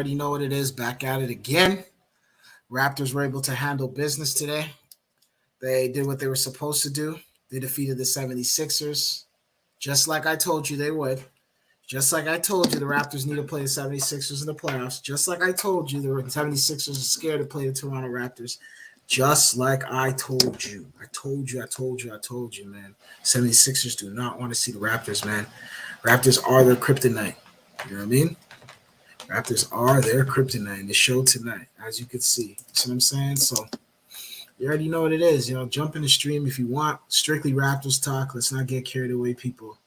already know what it is. Back at it again. Raptors were able to handle business today. They did what they were supposed to do. They defeated the 76ers, just like I told you they would. Just like I told you, the Raptors need to play the 76ers in the playoffs. Just like I told you, the 76ers are scared to play the Toronto Raptors. Just like I told you. I told you, man. 76ers do not want to see the Raptors, man. Raptors are their kryptonite. You know what I mean? Raptors are their kryptonite. The show tonight, as you can see. See what I'm saying? So you already know what it is. Jump in the stream if you want. Strictly Raptors talk. Let's not get carried away, people.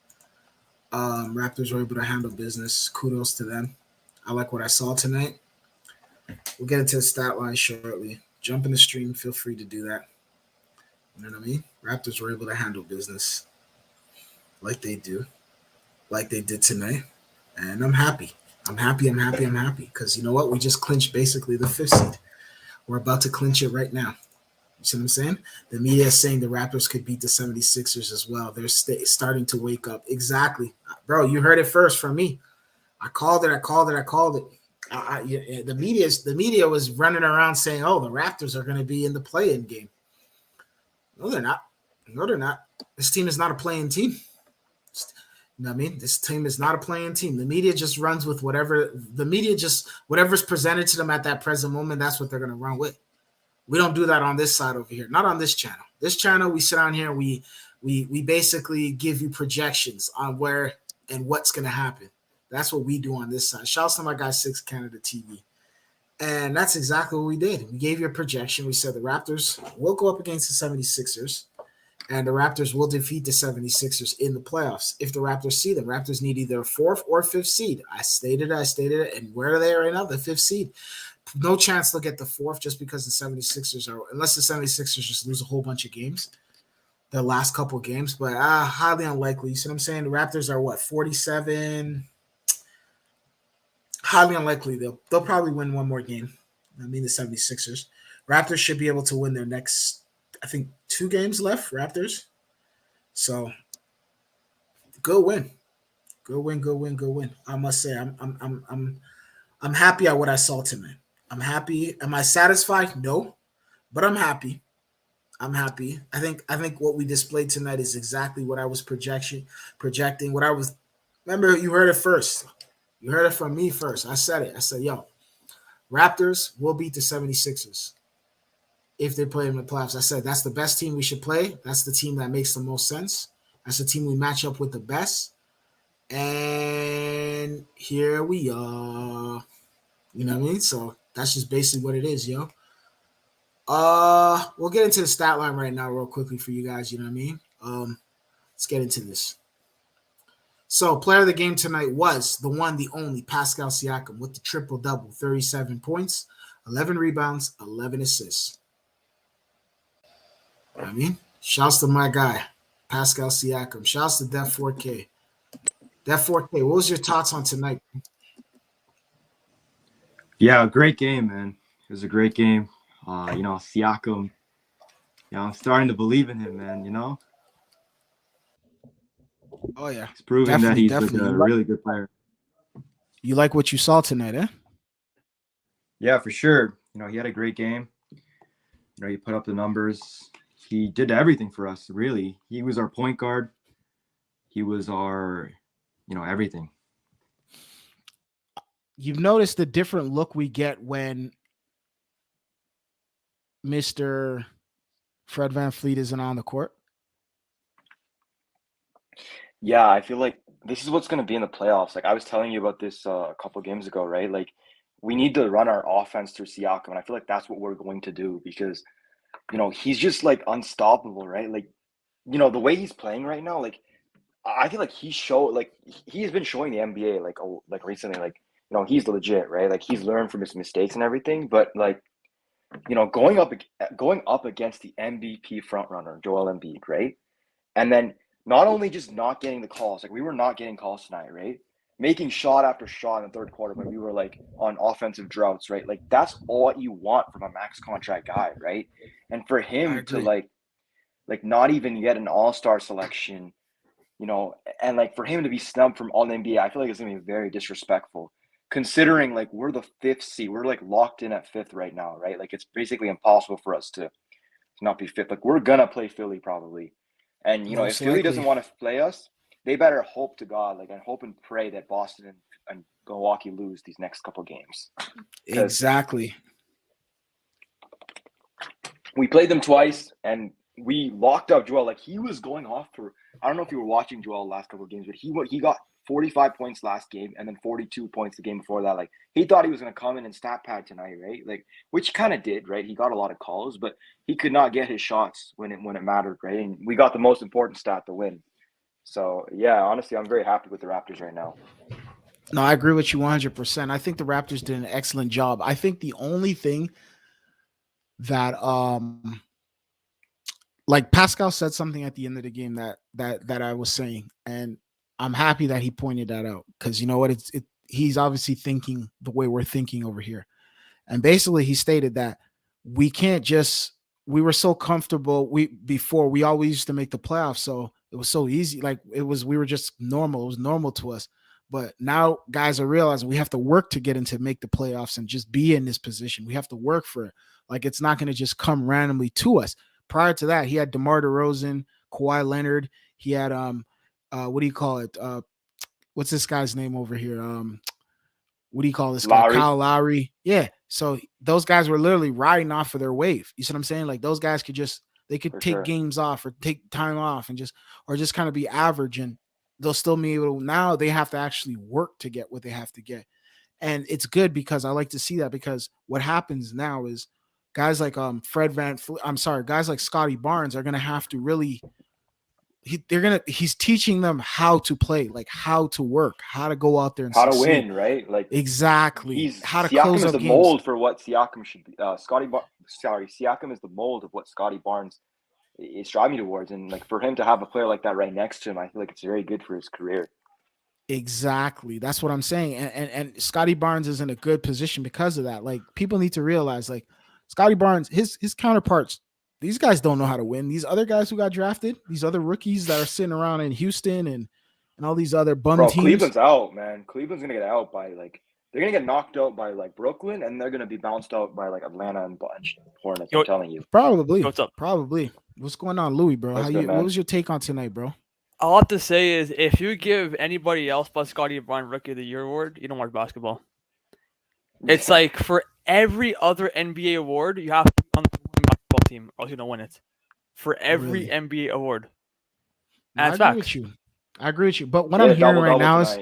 Raptors were able to handle business. Kudos to them. I like what I saw tonight. We'll get into the stat line shortly. Jump in the stream. Feel free to do that. You know what I mean? Raptors were able to handle business like they do, like they did tonight. And I'm happy. I'm happy. Because you know what? We just clinched basically the fifth seed. We're about to clinch it right now. You see what I'm saying? The media is saying the Raptors could beat the 76ers as well. They're starting to wake up. Exactly. Bro, you heard it first from me. I called it. The media was running around saying, oh, the Raptors are going to be in the play-in game. No, they're not. This team is not a play-in team. You know what I mean? This team is not a playing team. The media just runs with whatever's presented to them at that present moment. That's what they're going to run with. We don't do that on this side over here. Not on this channel. This channel, we sit on here and we basically give you projections on where and what's going to happen. That's what we do on this side. Shout out to my guy, 6 Canada TV. And that's exactly what we did. We gave you a projection. We said the Raptors will go up against the 76ers. And the Raptors will defeat the 76ers in the playoffs. If the Raptors see them, Raptors need either a 4th or 5th seed. I stated it. And where are they right now? The 5th seed. No chance they'll get the 4th just because the 76ers are, unless the 76ers just lose a whole bunch of games, the last couple of games. But highly unlikely. You see what I'm saying? The Raptors are what, 47? Highly unlikely. They'll probably win one more game. I mean, the 76ers. Raptors should be able to win their next, I think, 2 games left, Raptors. So, go win. I must say, I'm happy at what I saw tonight. I'm happy. Am I satisfied? No, but I'm happy. I think what we displayed tonight is exactly what I was projecting. What I was. Remember, you heard it first. You heard it from me first. I said it. I said, yo, Raptors will beat the 76ers. If they play in the playoffs. I said that's the best team we should play. That's the team that makes the most sense. That's the team we match up with the best. And here we are. You know what I mean? So that's just basically what it is, yo. We'll get into the stat line right now real quickly for you guys, you know what I mean? Let's get into this. So player of the game tonight was the one, the only Pascal Siakam with the triple-double, 37 points, 11 rebounds, 11 assists. I mean, shouts to my guy, Pascal Siakam. Shouts to Def 4K. Def 4K, what was your thoughts on tonight? Yeah, great game, man. It was a great game. Siakam, I'm starting to believe in him, man, Oh, yeah. He's proven that he's like a really good player. You like what you saw tonight, eh? Yeah, for sure. He had a great game. He put up the numbers. He did everything for us, really. He was our point guard. He was our, everything. You've noticed the different look we get when Mr. Fred VanVleet isn't on the court? Yeah, I feel like this is what's going to be in the playoffs. Like I was telling you about this a couple games ago, right? Like we need to run our offense through Siakam, and I feel like that's what we're going to do because he's just like unstoppable, right? Like, the way he's playing right now, like I feel like he's been showing the NBA like recently, like, he's legit, right? Like he's learned from his mistakes and everything, but like, going up against the MVP frontrunner, Joel Embiid, right? And then not only just not getting the calls, like we were not getting calls tonight, right? Making shot after shot in the third quarter when we were like on offensive droughts, right? Like that's all you want from a max contract guy, right? And for him to like not even get an all-star selection, and like for him to be snubbed from all NBA, I feel like it's gonna be very disrespectful. considering like we're the 5th seed, we're like locked in at 5th right now, right? Like it's basically impossible for us to not be 5th. Like we're gonna play Philly probably, and if Most Philly likely. doesn't want to play us, they better hope to God, like, and hope and pray that Boston and Milwaukee lose these next couple games, because Exactly. we played them twice and we locked up Joel. Like he was going off for, I don't know if you were watching Joel last couple of games, but he got 45 points last game and then 42 points the game before that. Like he thought he was going to come in and stat pad tonight, right? Like, which kind of did, right? He got a lot of calls, but he could not get his shots when it mattered, right? And we got the most important stat to win. So yeah, honestly, I'm very happy with the Raptors right now. No, I agree with you 100%. I think the Raptors did an excellent job. I think the only thing that like Pascal said something at the end of the game that I was saying, and I'm happy that he pointed that out, because you know what, he's obviously thinking the way we're thinking over here. And basically he stated that we can't just, we were so comfortable, before we always used to make the playoffs, so it was so easy, like we were just normal, it was normal to us. But now guys are realizing we have to work to get into make the playoffs and just be in this position. We have to work for it. Like it's not going to just come randomly to us. Prior to that, he had DeMar DeRozan, Kawhi Leonard. He had what do you call it? What's this guy's name over here? What do you call this guy? Lowry. Kyle Lowry. Yeah. So those guys were literally riding off of their wave. You see what I'm saying? Like those guys they could For take sure. games off or take time off and just kind of be average, and they'll still be able to, now they have to actually work to get what they have to get. And it's good because I like to see that, because what happens now is guys like guys like Scotty Barnes are gonna have to really he's teaching them how to play, like how to work, how to go out there and How to succeed. win, right? Like Exactly. How to Siakam close is up the games. mold for what Siakam should be. Siakam is the mold of what Scotty Barnes is striving towards, and like for him to have a player like that right next to him, I feel like it's very good for his career. Exactly. That's what I'm saying. And Scotty Barnes is in a good position because of that. Like people need to realize, like Scotty Barnes, his counterparts, these guys don't know how to win. These other guys who got drafted, these other rookies that are sitting around in Houston and all these other bum Bro, teams. Cleveland's out, man. Cleveland's gonna get out by they're gonna get knocked out by Brooklyn, and they're gonna be bounced out by Atlanta and Hornets. I'm telling you. Probably. What's up? Probably. What's going on, Louis, bro? What's good, What man? was your take on tonight, bro? All I have to say is, if you give anybody else but Scotty Barnes Rookie of the Year award, you don't watch basketball. It's like for every other NBA award, you have to be on the winning basketball team, or else you don't win it. For every Really? NBA award. No, I And it's agree facts. with you. I agree with you. But what I'm hearing right now is,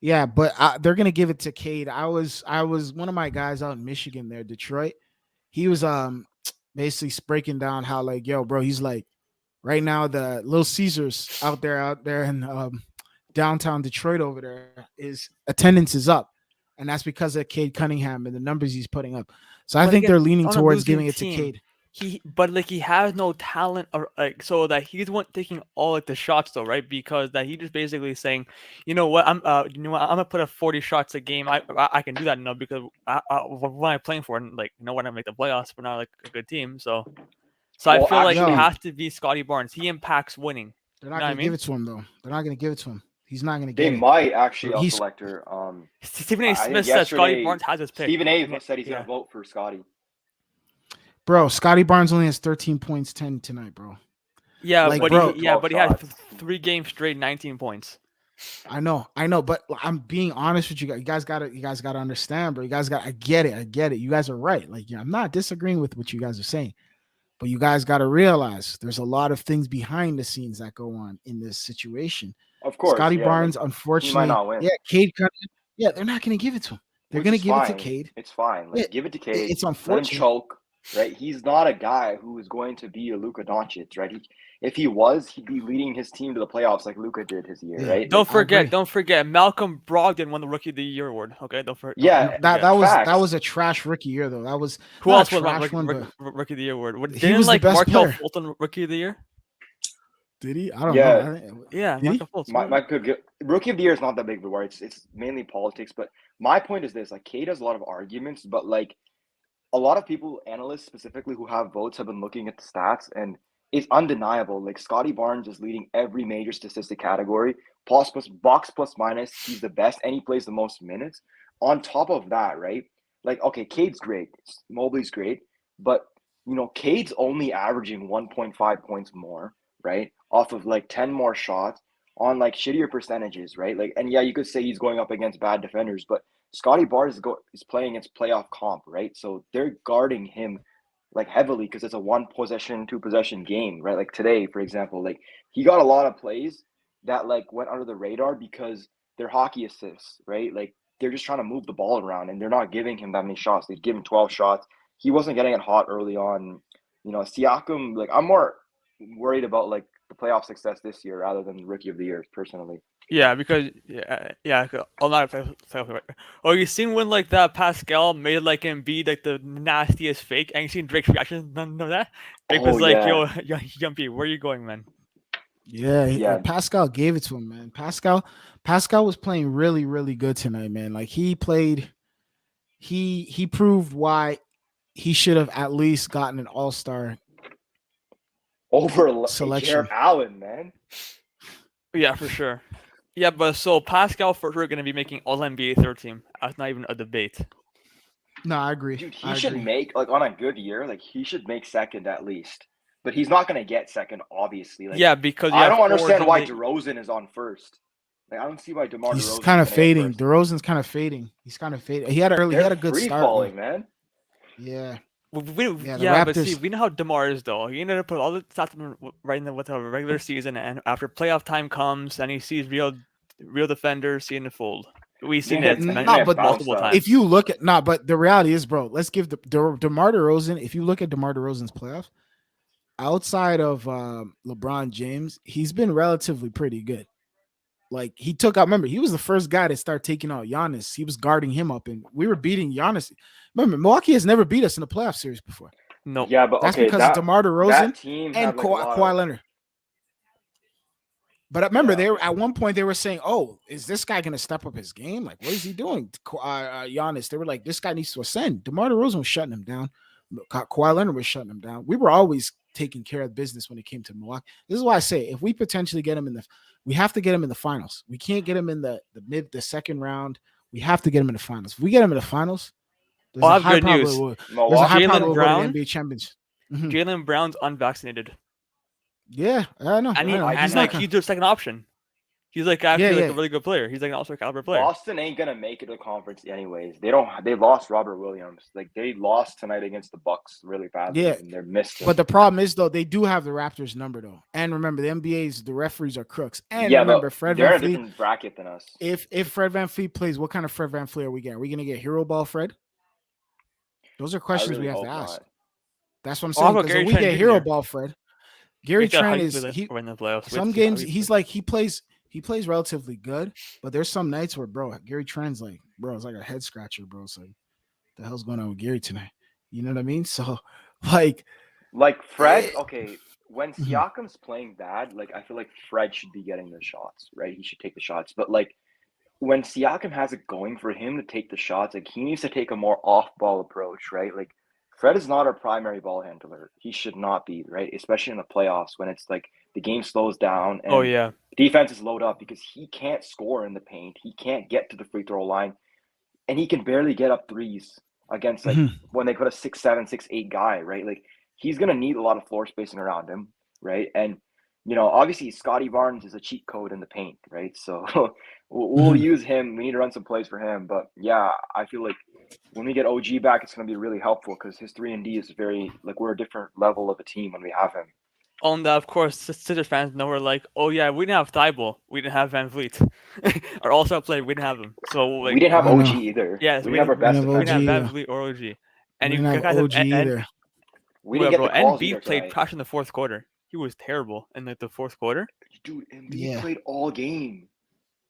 yeah, but they're gonna give it to Cade. I was one of my guys out in Michigan there, Detroit. He was basically breaking down how, like, yo, bro, he's like, right now the Little Caesars out there in downtown Detroit over there, is attendance is up, and that's because of Cade Cunningham and the numbers he's putting up. So I But think again, they're leaning on a towards losing giving it to team, Cade. He has no talent, or like, so that he's the one taking all like the shots though, right? Because that he just basically saying, you know what, I'm gonna put up 40 shots a game. I can do that now because what am I playing for? And like, when I make the playoffs, we're not like a good team, so I feel like it has to be Scotty Barnes. He impacts winning. They're not gonna give it to him though. They're not gonna give it to him. He's not gonna get it. They might actually He's- select her. Stephen A. Smith said Scotty Barnes has his pick. Stephen A. said he's gonna vote for Scotty. Bro, Scotty Barnes only has 13 points, 10 tonight, bro. Yeah, Like, but bro, he had 3 games straight, 19 points. I know, but I'm being honest with you guys. You guys gotta understand, bro. I get it. You guys are right. Like, I'm not disagreeing with what you guys are saying, but you guys gotta realize there's a lot of things behind the scenes that go on in this situation. Of course, Scotty Barnes, like, unfortunately, he might not win. Yeah, Cade Cunningham. Yeah, they're not gonna give it to him. They're gonna give it to Cade. It's fine. Like, give it to Cade. It's Let him unfortunate. choke. Right, he's not a guy who is going to be a Luka Doncic, right? If he was, he'd be leading his team to the playoffs like Luka did his year, right? Don't forget, Malcolm Brogdon won the Rookie of the Year award. Okay, don't forget. Yeah, that was a trash rookie year though. That was who else was on Rookie of the Year award? He was like the best Markel player. Fulton Rookie of the Year? Did he? I don't know. Yeah, Markel Fulton. Rookie of the Year is not that big of a award. It's mainly politics. But my point is this: like, Cade has a lot of arguments, but like, a lot of people, analysts specifically, who have votes have been looking at the stats, and it's undeniable. Like, Scotty Barnes is leading every major statistic category. Box plus minus, he's the best, and he plays the most minutes. on top of that, right? Like, okay, Cade's great, Mobley's great, but Cade's only averaging 1.5 points more, right? Off of like 10 more shots on like shittier percentages, right? Like, and yeah, you could say he's going up against bad defenders, but Scotty Barnes is playing against playoff comp, right? So they're guarding him like heavily because it's a one possession, two possession game, right? Like today, for example, like he got a lot of plays that like went under the radar because they're hockey assists, right? Like they're just trying to move the ball around and they're not giving him that many shots. They'd give him 12 shots. He wasn't getting it hot early on. Siakam, like I'm more worried about like the playoff success this year rather than the rookie of the year personally. Yeah, because I'll not. Oh, you seen when like that Pascal made like Embiid like the nastiest fake, and you seen Drake's reaction? None of that. Drake was like, "Yo, Yumpy, where are you going, man?" Yeah, Pascal gave it to him, man. Pascal was playing really, really good tonight, man. Like he played, he proved why he should have at least gotten an all-star over selection. Jarrett Allen, man. Yeah, for sure. Yeah, but so Pascal for sure going to be making All NBA third team. That's not even a debate. No, I agree. Dude, he should make like on a good year, like he should make second at least. But he's not going to get second, obviously. Like, yeah, because I don't understand why DeRozan is on first. Like, I don't see why DeMar DeRozan. He's kind of fading. DeRozan's kind of fading. He's kind of fading. He had a good start. Falling, man. Yeah. But see, we know how DeMar is though. He ended up put all the stats right in with the regular season, and after playoff time comes, and he sees real defenders seeing the fold. We've seen it multiple times. If you look at but the reality is, bro, let's give DeMar DeRozan. If you look at DeMar DeRozan's playoffs, outside of LeBron James, he's been relatively pretty good. Like he took out. Remember, he was the first guy to start taking out Giannis. He was guarding him up, and we were beating Giannis. Remember, Milwaukee has never beat us in a playoff series before. No, yeah, but that's because of DeMar DeRozan and Kawhi Leonard. But remember, they were at one point they were saying, "Oh, is this guy going to step up his game? Like, what is he doing?" Giannis, they were like, "This guy needs to ascend." DeMar DeRozan was shutting him down. Kawhi Leonard was shutting him down. We were always taking care of business when it came to Milwaukee. This is why I say, if we potentially get him we have to get him in the finals. We can't get him in the second round. We have to get him in the finals. If we get him in the finals, there's a high probability Jaylen Brown, NBA champions. Jaylen Brown's unvaccinated. Yeah, I know. He's their second option. He's like actually a really good player. He's like an all-star caliber player. Boston ain't gonna make it to the conference anyways. They lost Robert Williams. Like they lost tonight against the Bucks really badly. Yeah, and they're missed. But the problem is though, they do have the Raptors number though. And remember, the the referees are crooks. And remember, Fred they're VanVleet, in a different bracket than us. If Fred VanVleet plays, what kind of Fred VanVleet are we getting? Are we gonna get hero ball Fred? Those are questions we have to ask. That's what I'm saying. Because if we get hero ball Fred, Gary Trent is some games he's like he plays relatively good, but there's some nights where Gary Trent's like, it's like a head scratcher, bro. It's like, the hell's going on with Gary tonight? You know what I mean? So like Fred, okay, when Siakam's playing bad, like I feel like Fred should be getting the shots, right? He should take the shots. But like when Siakam has it going for him to take the shots, like he needs to take a more off-ball approach, right? Like Fred is not our primary ball handler. He should not be, right? Especially in the playoffs when it's like the game slows down and defenses load up because he can't score in the paint. He can't get to the free throw line. And he can barely get up threes against like when they put a 6'7", 6'8" guy, right? Like he's gonna need a lot of floor spacing around him, right? And obviously Scotty Barnes is a cheat code in the paint, right? So we'll use him. We need to run some plays for him. But yeah, I feel like when we get OG back, it's going to be really helpful because his 3-and-D is very like we're a different level of a team when we have him. On that, of course, Sixers fans know we're like, oh yeah, we didn't have Thibault, we didn't have VanVleet, our all-star player, we didn't have him. So like, we didn't have OG either. Yeah, we didn't have our best. We didn't have VanVleet or OG, and you guys have either. We didn't get the calls Embiid played trash in the fourth quarter. He was terrible in like the fourth quarter. Dude, Embiid played all game.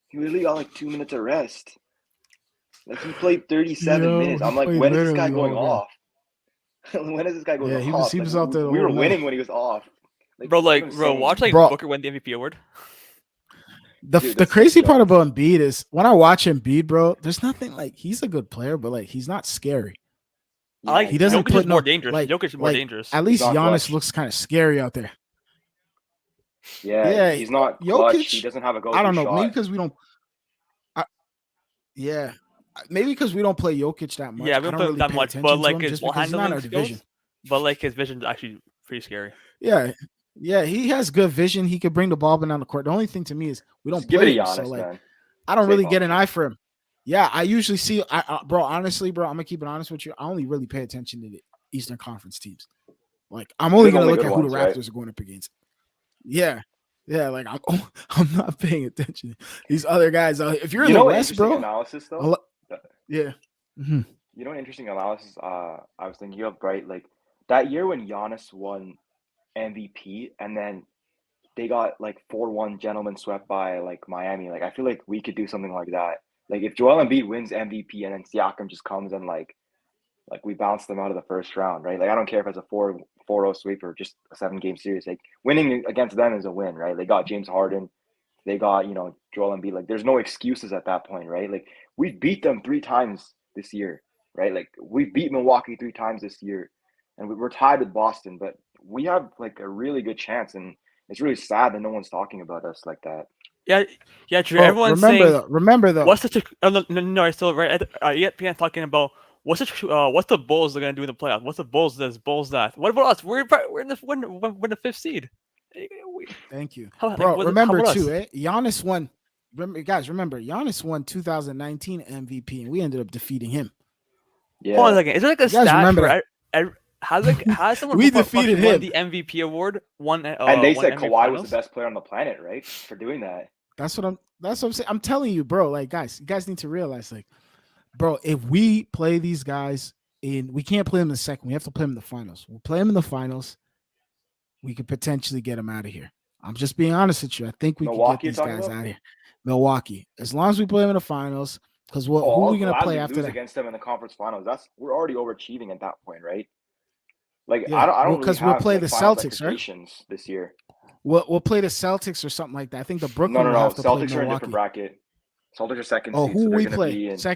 He literally got like 2 minutes of rest. Like he played 37 minutes. I'm like, when is this guy going off? When is this guy going off? He was out there. We were winning when he was off. Like, watch Booker win the MVP award. The crazy part about Embiid is when I watch Embiid, bro, there's nothing like he's a good player, but like he's not scary. He doesn't Jokic put more dangerous. Jokic is more dangerous. At least Giannis looks kind of scary out there. Yeah, he's not clutch. He doesn't have a go-to I don't know, shot. maybe because we don't. maybe because we don't play Jokic that much. Yeah, I we don't don't play really that pay much, but attention to like him his just ball because he's not in handling our division. skills, but like his vision's actually pretty scary. Yeah, yeah, he has good vision. He could bring the ball up and down the court. The only thing to me is we don't Just give it play to him, so Giannis, like man. I don't Safe really get an option. eye for him. Yeah, I usually see, bro. Honestly, bro, I'm gonna keep it honest with you. I only really pay attention to the Eastern Conference teams. Like I'm They're only the gonna only look good at who the ones, right? Raptors are going up against. Yeah, yeah. Like I'm not paying attention to these other guys. If you're in You the know what West, interesting bro, analysis though? I'll, That- yeah. Mhm. You know what interesting analysis I was thinking of, right? Like that year when Giannis won MVP and then they got like 4-1 gentlemen swept by like Miami. Like I feel like we could do something like that. Like if Joel Embiid wins MVP and then Siakam just comes and like we bounce them out of the first round, right? Like I don't care if it's a 4-0 sweep or just a 7-game series. Like winning against them is a win, right? They got James Harden, they got, Joel Embiid. Like there's no excuses at that point, right? Like we beat them 3 times this year, right? Like we beat Milwaukee 3 times this year, and we're tied with Boston, but we have like a really good chance, and it's really sad that no one's talking about us like that. Yeah, yeah, true. Bro, Everyone's saying remember though. what's the no, I still right. ESPN talking about what's the Bulls are gonna do in the playoffs? What's the Bulls this, Bulls that? What about us? We're in we're in the 5th seed. Thank you, How, like, bro. how Remember about too, us? Giannis won. Remember, Giannis won 2019 MVP, and we ended up defeating him. Hold on a Yeah. second. Is there like a You guys stat remember for that? has someone We who defeated fucking won him. the MVP award And they won said NBA Kawhi was the Finals? best player on the planet, right? For doing that. That's what I'm saying. I'm telling you, bro. Like, guys, you guys need to realize, like, bro, if we play these guys we can't play them in the second. We have to play them in the finals. We'll play them in the finals. We could potentially get them out of here. I'm just being honest with you. I think we could get Milwaukee you're these talking guys about? out of here. Milwaukee, as long as we play them in the finals, because who Oh, are I'll we gonna play gladly after lose that? against them in the conference finals. We're already overachieving at that point, right? Like Yeah, I well, don't really because we'll have play like the finals Celtics, right? expectations this year. We'll play the Celtics or something like that. I think the No, Brooklyn no, will no. have to play Celtics are in a different Milwaukee. bracket. Celtics are second Oh, seed, who so will they're we gonna play? be in. Who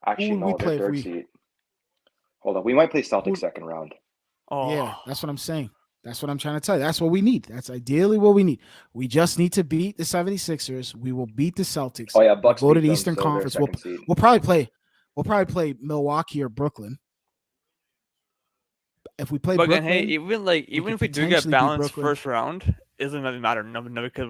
Actually, would we no, they're play if third we? seed. Hold on, we might play Celtics Who, second round. yeah, Oh, that's what I'm saying. That's what I'm trying to tell you. That's what we need. That's ideally what we need. We just need to beat the 76ers. We will beat the Celtics. Oh yeah, We'll Bucks go to beat the them, Eastern so they're Conference. We'll second seed. we'll probably play we'll probably play Milwaukee or Brooklyn. If we play but again, hey, Brooklyn, even could if we do get potentially beat balanced Brooklyn. first round, it doesn't really matter. Because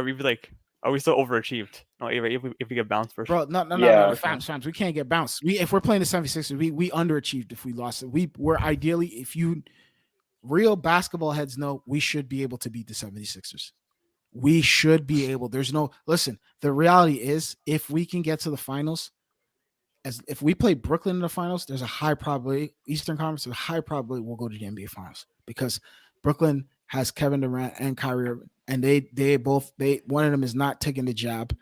we'd be like, are we still overachieved? No, if we get bounced first. Bro, no, Yeah. fams. We can't get bounced. If we're playing the 76ers, we underachieved if we lost it. We're ideally, if you real basketball heads know, we should be able to beat the 76ers. We should be able. Listen, the reality is if we can get to the finals, if we play Brooklyn in the finals, there's a high probability, Eastern Conference, there's a high probability we'll go to the NBA Finals because Brooklyn has Kevin Durant and Kyrie Irving, and they both one of them is not taking the jab.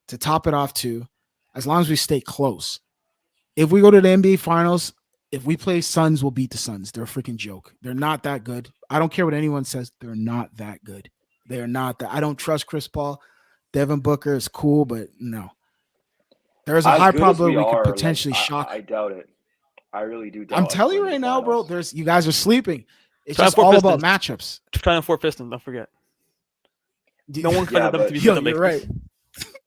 To top it off, too, as long as we stay close. If we go to the NBA Finals, if we play Suns, we'll beat the Suns. They're a freaking joke. They're not that good. I don't care what anyone says. They're not that good. They are not that. I don't trust Chris Paul. Devin Booker is cool, but no. There's a As high good as we probability we could are, like potentially shock. I doubt it. I really do doubt I'm us telling you going to right the now, bro. finals. You guys are sleeping. It's Try just four all about Pistons. matchups. Final four Pistons. Don't forget. No one Yeah, expected them to but- be Yo, the you're Lakers. right.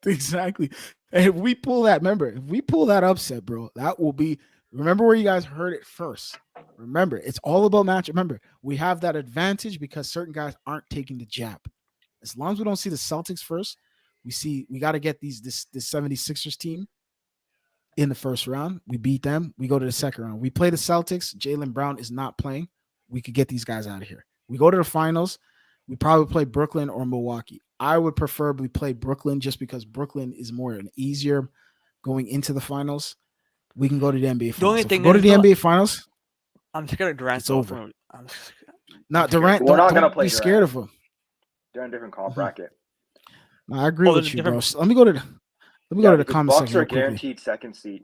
Exactly. And if we pull that, if we pull that upset, bro, that will be. Remember where you guys heard it first. Remember, it's all about matchup. Remember, we have that advantage because certain guys aren't taking the jab. As long as we don't see the Celtics first, we got to get this 76ers team in the first round. We beat them. We go to the second round. We play the Celtics. Jaylen Brown is not playing. We could get these guys out of here. We go to the finals. We probably play Brooklyn or Milwaukee. I would preferably play Brooklyn just because Brooklyn is more an easier going into the finals. We can go to the NBA The only Finals. If thing we go to is, the though, NBA Finals, I'm scared of Durant. it's though. over. I'm not scared. Durant. We're not Don't gonna play be scared Durant. of him. They're in a different comp bracket. No, I agree Oh, with there's you, bro. different- So let me go to the Because comment Bucks section are real quickly. guaranteed second seed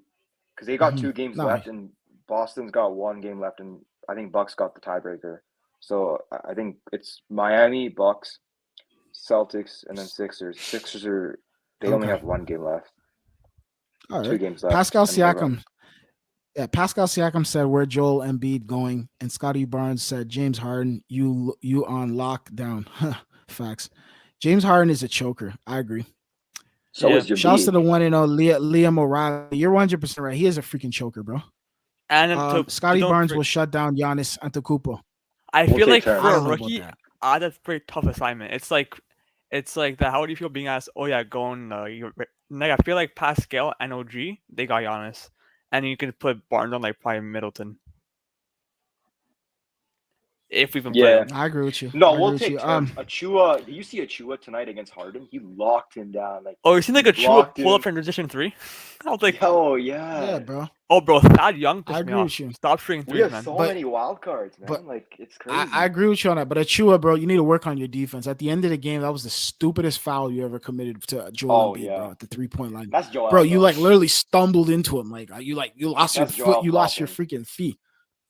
because they got 2 games No. left, and Boston's got 1 game left, and I think Bucks got the tiebreaker. So I think it's Miami, Bucks, Celtics, and then Sixers. Sixers they only Okay. have 1 game left, All 2 right. games left. Pascal and they're up. Siakam. Yeah, Pascal Siakam said where Joel Embiid going, and Scotty Barnes said James Harden, you on lockdown. Facts. James Harden is a choker. I agree. So Yeah. is your Shouts to B. the one and only Liam O'Reilly. You're 100% right. He is a freaking choker, bro. And then Scotty don't Barnes for- will shut down Giannis Antetokounmpo. I We'll feel take like turns. for I a don't know about rookie, that. that's a pretty tough assignment. It's like that. How do you feel being asked? Oh yeah, going. Like I feel like Pascal and OG they got Giannis, and you can put Barnes on like probably Middleton if we even play Yeah. them. I agree with you. No, I agree we'll with take you. turns. Achua, you see Achua tonight against Harden? He locked him down. Like Oh, you seen like he a Chua blocked pull up him. transition 3? I was like, Yo, yeah, yeah. bro. oh bro, Thad Young I pissed me agree off. with you. Stop shooting We threes, have man. so But- many wild cards, man. but Like it's crazy. I agree with you on that. But Achua, bro, you need to work on your defense. At the end of the game, that was the stupidest foul you ever committed to Joel Oh, Embiid, yeah. bro, at the 3-point line. That's Joel. Bro, you though. like literally stumbled into him. Like you lost your That's foot, Joel you lost your flopping. freaking feet.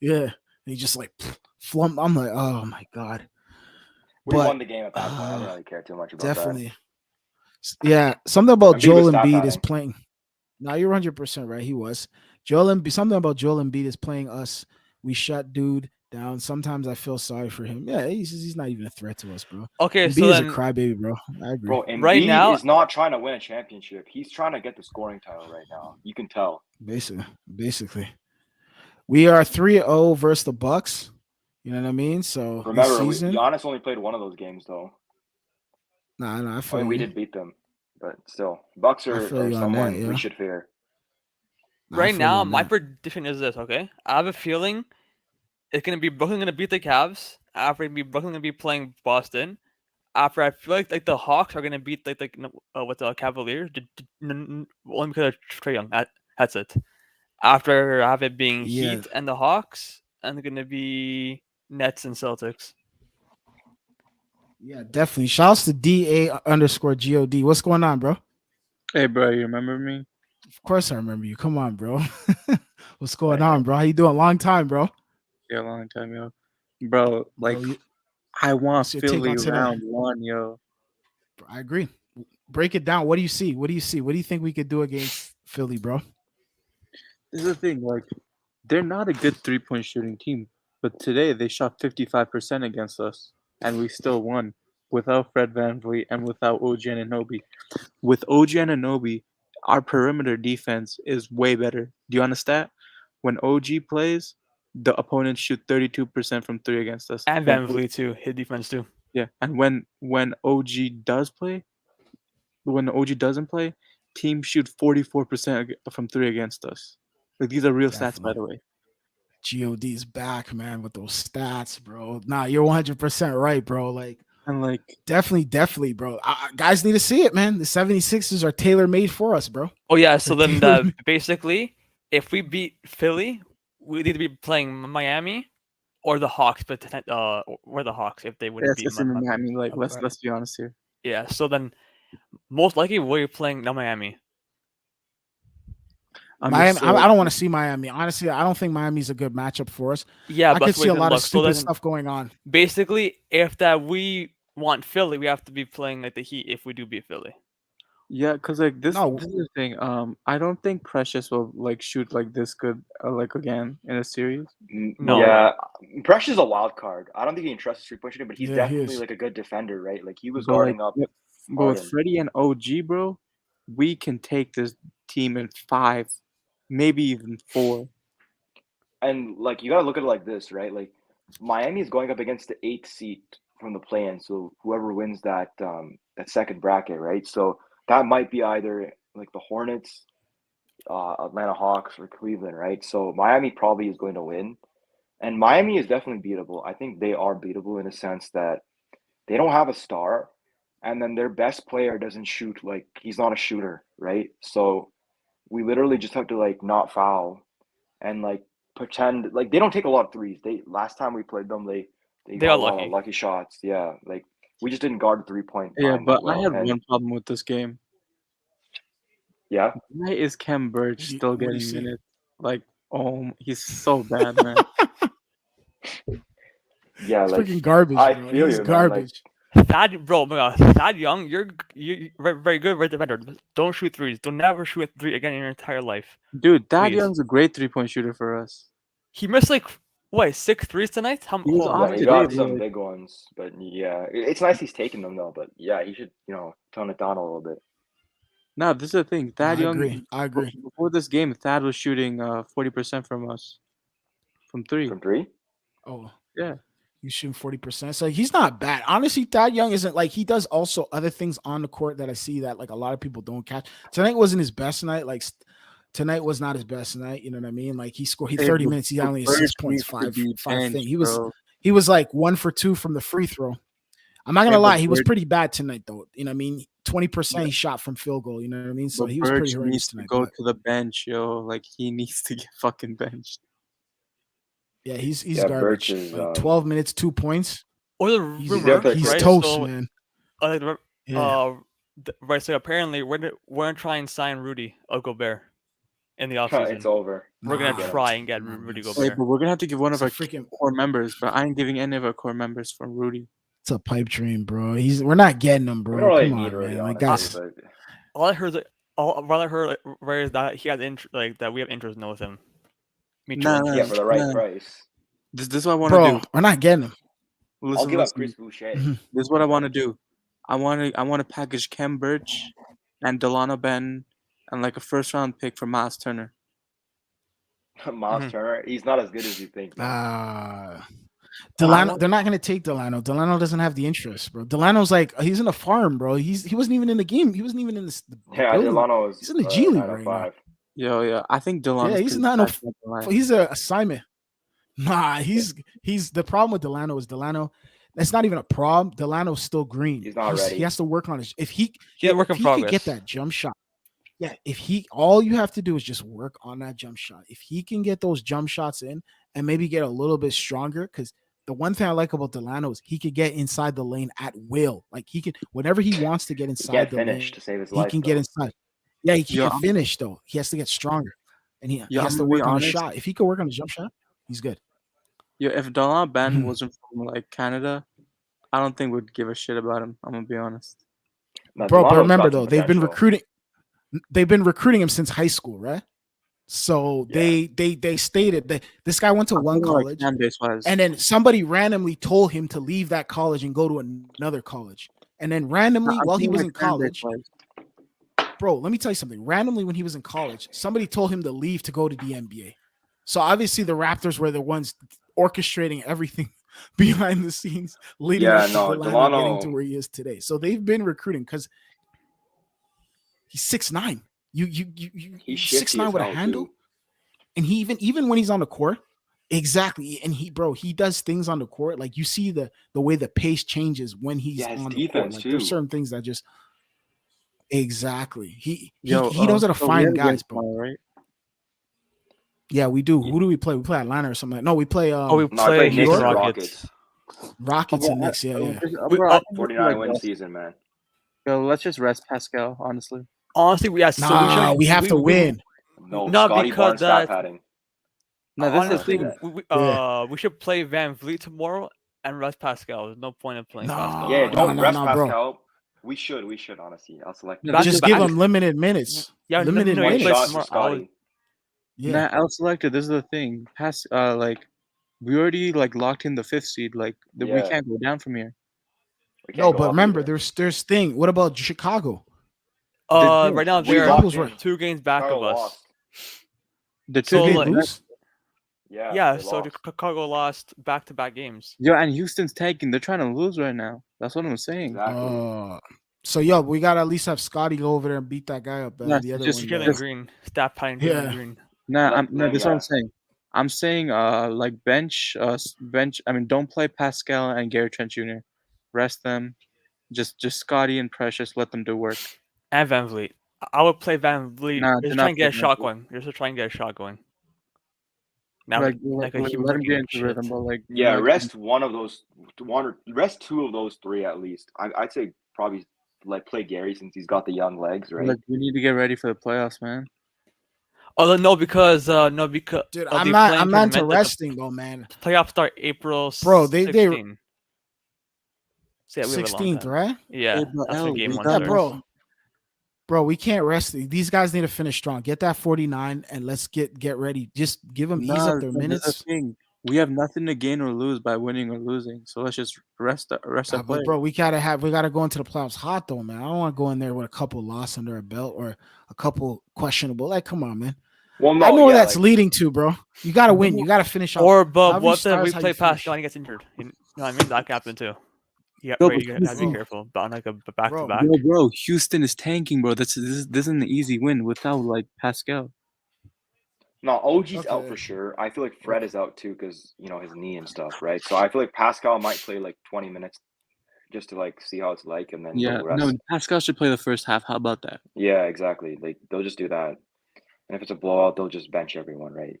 Yeah. And he just like flump. I'm like, oh my God. We But won the game at that point. I didn't really care too much about definitely. Yeah. Something about Embiid Joel was stat Embiid is padding. playing. Now you're 100% right. He was. Something about Joel Embiid is playing us. We shut dude down. Sometimes I feel sorry for him. Yeah, he's not even a threat to us, bro. Okay, Embiid so is a then crybaby, bro. I agree. Bro, Embiid Right now- is not trying to win a championship. He's trying to get the scoring title right now. You can tell. Basically. We are 3-0 versus the Bucks. You know what I mean? So Remember, this season, Giannis only played one of those games though. I I feel mean, we you. did beat them, but still, Bucks I are feel you on that, someone yeah. we should fear. I right feel you now, on my that. prediction is this. Okay, I have a feeling it's gonna be Brooklyn gonna beat the Cavs. After Brooklyn gonna be playing Boston. After I feel like the Hawks are gonna beat with the Cavaliers only because of Trae Young. That's it. After I have it being Yeah. Heat and the Hawks, and they're gonna be Nets and Celtics. Yeah, definitely. Shouts to DA_GOD. What's going on, bro? Hey, bro, you remember me? Of course I remember you. Come on, bro. What's going on, bro? How you doing? Long time, bro. Yeah, a long time, yo. Bro, like, Bro, I want what's your take Philly on today? round one, yo. I agree. Break it down. What do you see? What do you see? What do you think we could do against Philly, bro? This is the thing, like, they're not a good three-point shooting team, but today they shot 55% against us, and we still won without Fred VanVleet and without OG Anunoby. With OG Anunoby, our perimeter defense is way better. Do you understand? When OG plays, the opponents shoot 32% from three against us. And When Van Vliet too, his defense too. Yeah, and when OG does play, when OG doesn't play, teams shoot 44% from three against us. Like these are real stats, by the way. GOD's back, man, with those stats, bro. Nah, you're 100% right, bro. Like, And like, definitely, bro. Guys need to see it, man. The 76ers are tailor-made for us, bro. Oh yeah, so then Taylor- basically, if we beat Philly, we need to be playing Miami or the Hawks, but or the Hawks if they wouldn't beat that's Miami. Like, Okay. let's be honest here. Yeah, so then most likely we're playing Miami. Miami, I don't want to see Miami. Honestly, I don't think Miami's a good matchup for us. Yeah, I but could see a lot of look. So stupid then stuff going on. basically, if that we want Philly, we have to be playing like the Heat if we do beat Philly. Yeah, cause like this No. is the thing. I don't think Precious will like shoot like this good like again in a series. No. Yeah, Precious is a wild card. I don't think he can trust his three-point shooting, but he's Yeah, he definitely is. like a good defender, right? Like he was But, like, guarding up. But with Harden. Freddie and OG, bro, we can take this team in 5, maybe even 4. And like you gotta look at it like this, right? Like Miami is going up against the 8th seed from the play-in, so whoever wins that second bracket, right? So that might be either like the Hornets, Atlanta Hawks, or Cleveland, right? So Miami probably is going to win, and Miami is definitely beatable. I think they are beatable in a sense that they don't have a star, and then their best player doesn't shoot. Like he's not a shooter, right? So we literally just have to like not foul and like pretend like they don't take a lot of threes. They last time we played them, they They got are a lot lucky. of lucky shots. Yeah, like we just didn't guard the 3-point Yeah, line but that well. I had And one problem with this game. yeah, Why is Kem Birch still what do you getting see? minutes? Like, oh, he's so bad, man. yeah, It's like freaking garbage, I bro. feel He's you, man. Like garbage. Thad, bro, my God, Thad Young, you very good, right defender. Don't shoot threes. Don't never shoot a three again in your entire life. Dude, Thad Please. Young's a great 3-point shooter for us. He missed like what 6 threes tonight? He was hold on, off yeah, he today, got bro. some big ones, but yeah, it's nice he's taking them though. But yeah, he should tone it down a little bit. No, this is the thing. Thad I Young. agree. I agree. Before this game, Thad was shooting 40% from us, from three. From three? Oh, Yeah. he's shooting 40%. So he's not bad. Honestly, Thad Young isn't like he does also other things on the court that I see that like a lot of people don't catch. Tonight wasn't his best night. Like tonight was not his best night. You know what I mean? Like he scored 30 minutes. He only had 6 points, five thing. He was like 1 for 2 from the free throw. I'm not gonna lie, he was pretty bad tonight though. You know what I mean? 20% he shot from field goal. You know what I mean? So he was pretty horrendous tonight. Go to the bench, yo. Like he needs to get fucking benched. Yeah, he's garbage. Is, like 12 minutes, 2 points. Or the rumor, he's right? toast, So, man. Right. So apparently we're gonna try and sign Rudy Gobert in the offseason. It's over. We're gonna try and get Rudy Gobert. Wait, but we're gonna have to give one of our freaking core members, but I ain't giving any of our core members from Rudy. It's a pipe dream, bro. We're not getting him, bro. We don't really Come need on, Rudy, man. Like, honestly, guys, all I heard right is that he has like that we have interest in with him. Me too. Yeah, for the right price. This is what I want to do. We're not getting him. I'll give up Chris Boucher. Mm-hmm. This is what I want to do. I want to package Kem Birch and Delano Ben and like a first round pick for Miles Turner. Miles Turner, he's not as good as you think. Delano, they're not going to take Delano. Delano doesn't have the interest, bro. Delano's like he's in a farm, bro. He wasn't even in the game. He wasn't even in this. Delano is. He's in the G League right now. Yeah. I think Delano. Yeah, he's not. He's an assignment. Nah, he's the problem with Delano is Delano. That's not even a problem. Delano's still green. He's not ready. He has to work on his. If he could get that jump shot. Yeah, all you have to do is just work on that jump shot. If he can get those jump shots in and maybe get a little bit stronger, because the one thing I like about Delano is he could get inside the lane at will. Like he can, whenever he wants to get inside the lane, to save his life, he can get inside. Yeah, he can finish though. He has to get stronger, and he has to work on the shot. If he could work on the jump shot, he's good. Yeah, if Delano Ben wasn't from like Canada, I don't think we'd give a shit about him. I'm gonna be honest. Bro, but remember though, they've been recruiting him since high school, right? So they stated that this guy went to one college, and then somebody randomly told him to leave that college and go to another college. And then randomly, while he was in college, bro, let me tell you something. Randomly, when he was in college, somebody told him to leave to go to the NBA. So obviously, the Raptors were the ones orchestrating everything behind the scenes, leading up to Delano getting to where he is today. So they've been recruiting because he's 6'9". He's 6'9" with a handle, and he even when he's on the court, exactly. And he does things on the court like you see the way the pace changes when he's on the court. Like there's certain things that just exactly he knows how to find guys, bro. Right? Yeah, we do. Who do we play? We play Atlanta or something. No, we play. We play New York Rockets. Rockets and Knicks. Yeah. 49 win season, man. Yo, let's just rest Pascal. Honestly, we have to win. No, because that's padding. No, this is the thing. We should play Van Vliet tomorrow and rest Pascal. There's no point in playing Pascal. Yeah, don't rest Pascal. Bro. We should honestly. I'll select. Just give him limited minutes. Yeah, limited minutes. Yeah, I'll select it. This is the thing. Like we already like locked in the 5th seed. Like we can't go down from here. No, but remember, there's thing. What about Chicago? Right now they're 2 games back of us. The 2 games lose? Yeah. So Chicago lost back-to-back games. Yeah, and Houston's tanking. They're trying to lose right now. That's what I'm saying. Exactly. So we gotta at least have Scotty go over there and beat that guy up. The other Jalen Green, staff padding Green. Nah, that's what I'm saying. I'm saying like bench. I mean, don't play Pascal and Gary Trent Jr. Rest them. Just Scotty and Precious. Let them do work. And Van Vliet. I would play Van Vliet. Just try and get a shot going. Just try and get a shot going. Now, let him get into rhythm, but rest one of those. Rest 2 of those 3 at least. I'd say probably like play Gary since he's got the young legs, right? Like we need to get ready for the playoffs, man. Oh no, because dude, I'm not into resting though, man. Playoffs start April. Bro, 16th. 16th, right? Yeah, that's the game on Bro, we can't rest. These guys need to finish strong. Get that 49 and let's get ready. Just give them ease up their minutes. We have nothing to gain or lose by winning or losing. So let's just rest our But players. bro, we gotta go into the playoffs hot though, man. I don't want to go in there with a couple losses under a belt or a couple questionable. Like, come on, man. Well, no, I know where yeah, that's leading to, bro. You gotta win. You gotta finish off. Or but However you what if start is how you replay pass finish. Johnny gets injured? You know what I mean? That can happen too. Yeah, No, right. but You gotta be Houston- careful. But on like a back to back. bro, Houston is tanking, bro. This isn't an easy win without like Pascal. no, OG's out Okay. for sure. I feel like Fred is out too because his knee and stuff, right? So I feel like Pascal might play like 20 minutes just to like see how it's like, and then Yeah, they'll rest. no, Pascal should play the first half. How about that? Yeah, exactly. Like they'll just do that, and if it's a blowout, they'll just bench everyone, right?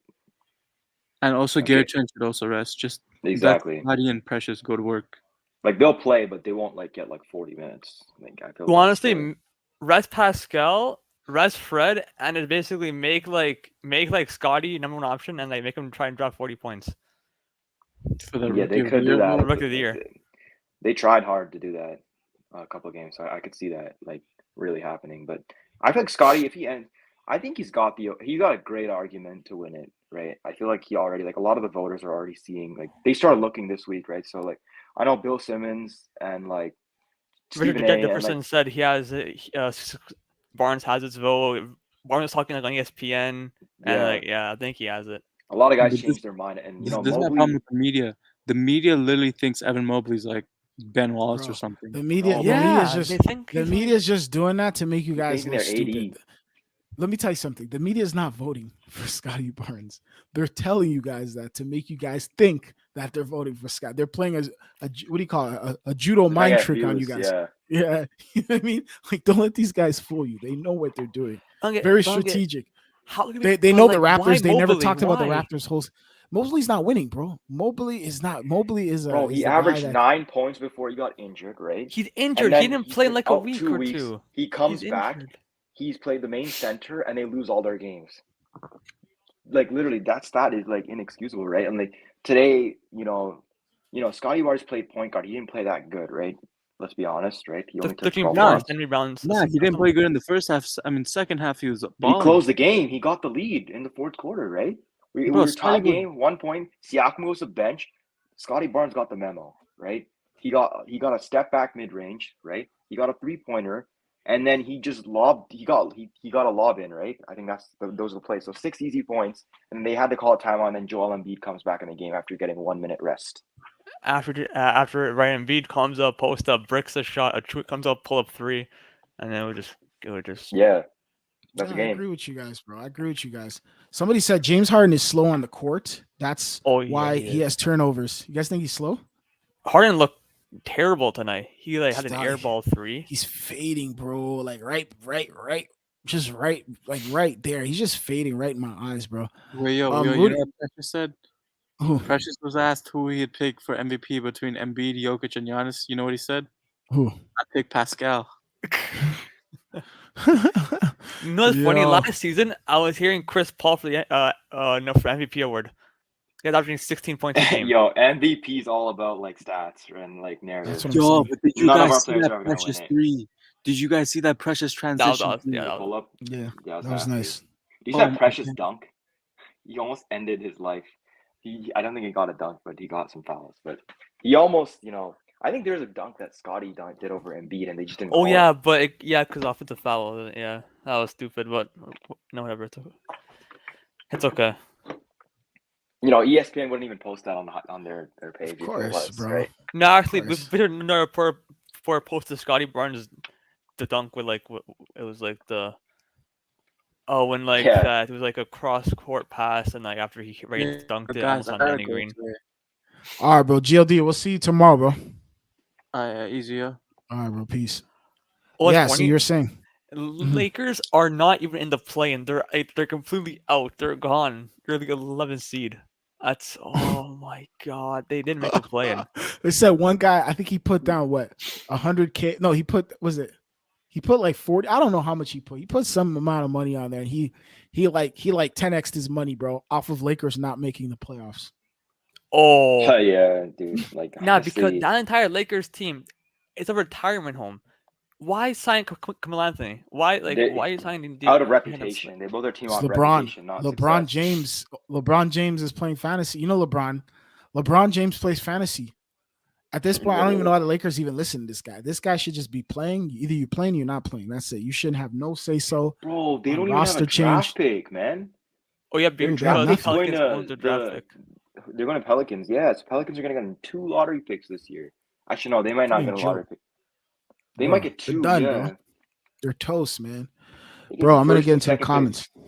And also, Okay. Garrett Trent should also rest. Just Exactly. let Scotty and Precious go to work. Like they'll play, but they won't like get like 40 minutes. Like I feel. Well, that's honestly, the- rest Pascal, rest Fred, and it basically make Scotty number one option, and like make him try and drop 40 points. For the yeah, they rookie of could the do year. that. Rookie of the year. They tried hard to do that a couple of games, so I could see that like really happening. But I feel like Scotty, if he ends, I think he's got a great argument to win it, right? I feel like he already like a lot of the voters are already seeing like they started looking this week, right? So like I know Bill Simmons and like Richard Stephen A. and Jefferson like said he has Barnes has his vote. Barnes was talking like on ESPN, and yeah, I think he has it. a lot of guys But this- changed their mind, and This is my problem Mobley. with the media. The media literally thinks Evan Mobley's like Ben Wallace Bro, or something. The media, No, the media Yeah, is just they think the he's media is just doing that to make you guys thinking look they're stupid. 80. Let me tell you something. The media is not voting for Scotty Barnes. They're telling you guys that to make you guys think that they're voting for Scott. They're playing a what do you call it? A judo I mind get trick on you views, guys. Yeah. Yeah, you know what I mean? Like, don't let these guys fool you. They know what they're doing. Okay, Very but okay, strategic. How can They but, know like, the why Raptors. They never Mobley? talked about the Why? Raptors' whole. Mobley's not winning, bro. Mobley is not. Mobley is a. Bro, is he the guy averaged that- 9 points before he got injured, right? He's And injured. then He didn't he's play in been like a out week 2 or weeks. two. He comes He's back. injured. He's played the main center, and they lose all their games. Like literally, that stat is like inexcusable, right? And like today, Scotty Barnes played point guard. He didn't play that good, right? Let's be honest, right? He only took 13 12 points, shots. 10 rebounds. Nah, he didn't play good in the first half. I mean, second half he was He balling. closed the game. He got the lead in the fourth quarter, right? We Bro, were Scotty tie game, 1 point. Siakam goes to bench. Scotty Barnes got the memo, right? He got a step back mid range, right? He got a 3-pointer, and then he just lobbed. He got a lob in, right? I think those are the plays. So 6 easy points, and they had to call a timeout. And then Joel Embiid comes back in the game after getting 1 minute rest. After Ryan Embiid comes up, post up, bricks a shot, comes up, pull up 3, and then it would just Yeah, that's Yeah, a game. I agree with you guys, bro. I agree with you guys. Somebody said James Harden is slow on the court. That's why he has turnovers. You guys think he's slow? Harden looked terrible tonight. He had an Stop. air ball 3. He's fading, bro. Like right, just right, like right there. He's just fading right in my eyes, bro. Wait, you know Rudy- what Precious said? Who? Precious was asked who he'd pick for MVP between Embiid, Jokic, and Giannis. You know what he said? Who? I pick Pascal. You know what's funny? Yo. Last season, I was hearing Chris Paul for the for MVP award. He was averaging 16 points a game. Yo, MVP is all about like stats and like narratives. That's what I'm Yo, saying. but did you None of guys our see players that are gonna Precious win it. 3? Did you guys see that Precious That was transition? awesome. Yeah, The that was, pull up. Yeah, Yeah, that was nice. Did you see Oh that my precious God. dunk? He almost ended his life. I don't think he got a dunk, but he got some fouls. But he almost, I think there's a dunk that Scotty did over Embiid, and they just didn't. oh call yeah, it. but because offensive foul. Yeah, that was stupid. But no, whatever. It's okay. ESPN wouldn't even post that on their page. Of if it course, was, bro. Right? No, actually, course. we did another for posted Scotty Barnes the dunk with it was like the when Yeah. that it was like a cross court pass and like after he dunked it almost on Danny Green. All right, bro. GLD, we'll see you tomorrow, bro. Easier. All right, bro. Peace. Oh, Yeah, it's so funny. you're saying. Lakers are not even in the play, and they're completely out. They're gone. They're the 11th seed. That's oh my god. They didn't make the play in. They said one guy, I think he put down what 100K. No, he put like 40. I don't know how much he put. He put some amount of money on there. And he 10x'd his money, bro, off of Lakers not making the playoffs. Oh Yeah, dude. Like nah, because honestly, that entire Lakers team, it's a retirement home. why sign Camille Anthony? Why They- why are you signing out of Brandon reputation. They build their team It's off LeBron. reputation, not LeBron success. James. LeBron James is playing fantasy. You know LeBron. LeBron James plays fantasy. At this point, I don't even know how the Lakers even listen to this guy. This guy should just be playing. Either you're playing or you're not playing. That's it. You shouldn't have no say so. Bro, they on don't even have roster a draft change. pick, man. Oh yeah, Dude, because they have the nothing. Going Pelicans to own the draft pick. They're going to Pelicans. Yeah, so Pelicans are going to get 2 lottery picks this year. Actually, no, they might not Fucking get a lottery joke. pick. They Bro, might get they're 2. done, Yeah, bro. They're toast, man. They get Bro, I'm gonna first get and into the second comments. picks.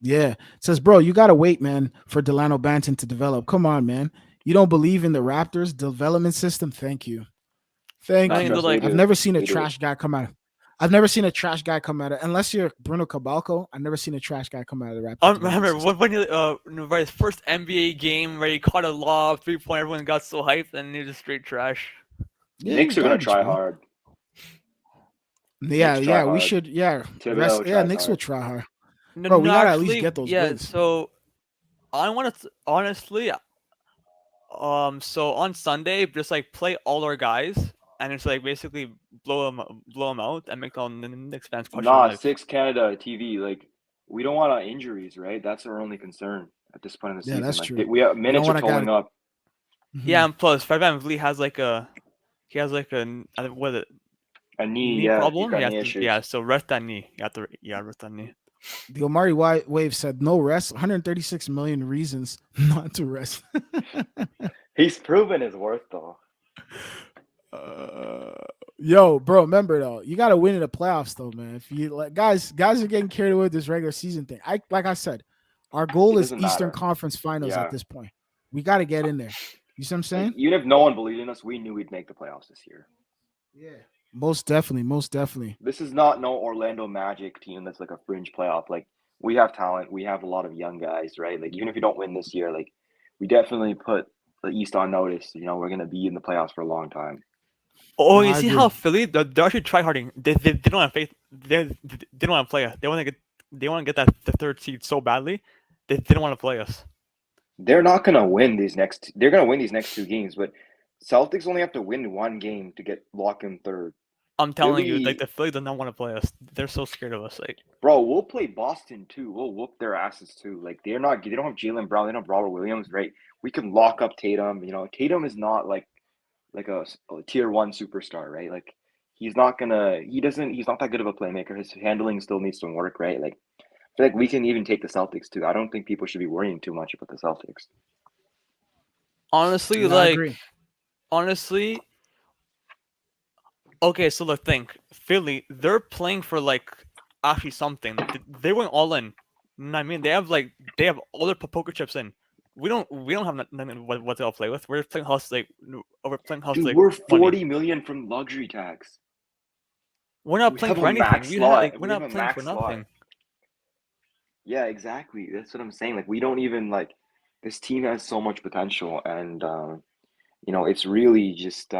Yeah. It says, bro, you gotta wait, man, for Delano Banton to develop. Come on, man. You don't believe in the Raptors development system? Thank you. Thank I you. mean, they're like- I've never seen a They do. trash guy come out. I've never seen a trash guy come out of, unless you're Bruno Cabalco. I've never seen a trash guy come out of the Raptors. I development remember system. when he his first NBA game where he caught a lob 3-point, everyone got so hyped, and he was just straight trash. Yeah, Knicks you're are going to garbage, try man. hard. Yeah, Knicks try yeah, we hard. should. Yeah, Thibodeau yeah, tries Knicks will hard. try hard. No, Bro, we no, gotta at least actually, get those yeah. wins. So I want to honestly, so on Sunday, just like play all our guys and just like basically blow them out and make all the Knicks fans question Nah, like, 6 Canada TV. Like, we don't want injuries, right? That's our only concern at this point in the Yeah, season. that's Like, true. we have minutes are want a guy totaling to- up. Mhm. yeah, and plus Fred VanVleet has like a what is it, A knee, knee yeah, problem? he's got Yeah, knee issues. yeah. So rest that knee. You have to rest that knee. The Omari Wave said no rest. 136 million reasons not to rest. He's proven his worth, though. Yo, bro, remember though, you got to win in the playoffs, though, man. If you like, guys are getting carried away with this regular season thing. Like I said, our goal It is doesn't Eastern matter. Conference Finals Yeah. at this point. We got to get in there. You see what I'm saying? Like, even if no one believed in us, we knew we'd make the playoffs this year. Yeah, most definitely. This is not no Orlando Magic team that's like a fringe playoff. Like, we have talent. We have a lot of young guys, right? Like, even if we don't win this year, like, we definitely put the East on notice. You know, we're going to be in the playoffs for a long time. Oh, No, you I see agree. how Philly they're actually try harding. They don't have faith. They don't want to play us. They want to get that the 3rd seed so badly. They don't want to play us. They're not going to win these next. They're going to win these next 2 games, but Celtics only have to win 1 game to get locked in 3rd. I'm telling you, Philly- like the Philly does not want to play us. They're so scared of us. Like, Bro, we'll play Boston too. We'll whoop their asses too. Like, they don't have Jaylen Brown. They don't have Robert Williams, right? We can lock up Tatum. You know, Tatum is not like a tier 1 superstar, right? Like, he's not that good of a playmaker. His handling still needs some work, right? Like, I feel like we can even take the Celtics too. I don't think people should be worrying too much about the Celtics. honestly, Yeah, I agree. Okay, so look, think Philly. They're playing for like actually something. They went all in. You know what I mean, they have all their poker chips in. We don't have nothing what to all play with. We're playing house like we're playing house Dude, like we're money. 40 million from luxury tax. We're not we playing have for a anything. max We're slot. We not have a playing max for slot. nothing. Yeah, exactly. That's what I'm saying. Like, we don't even like this team has so much potential, and you know, it's really just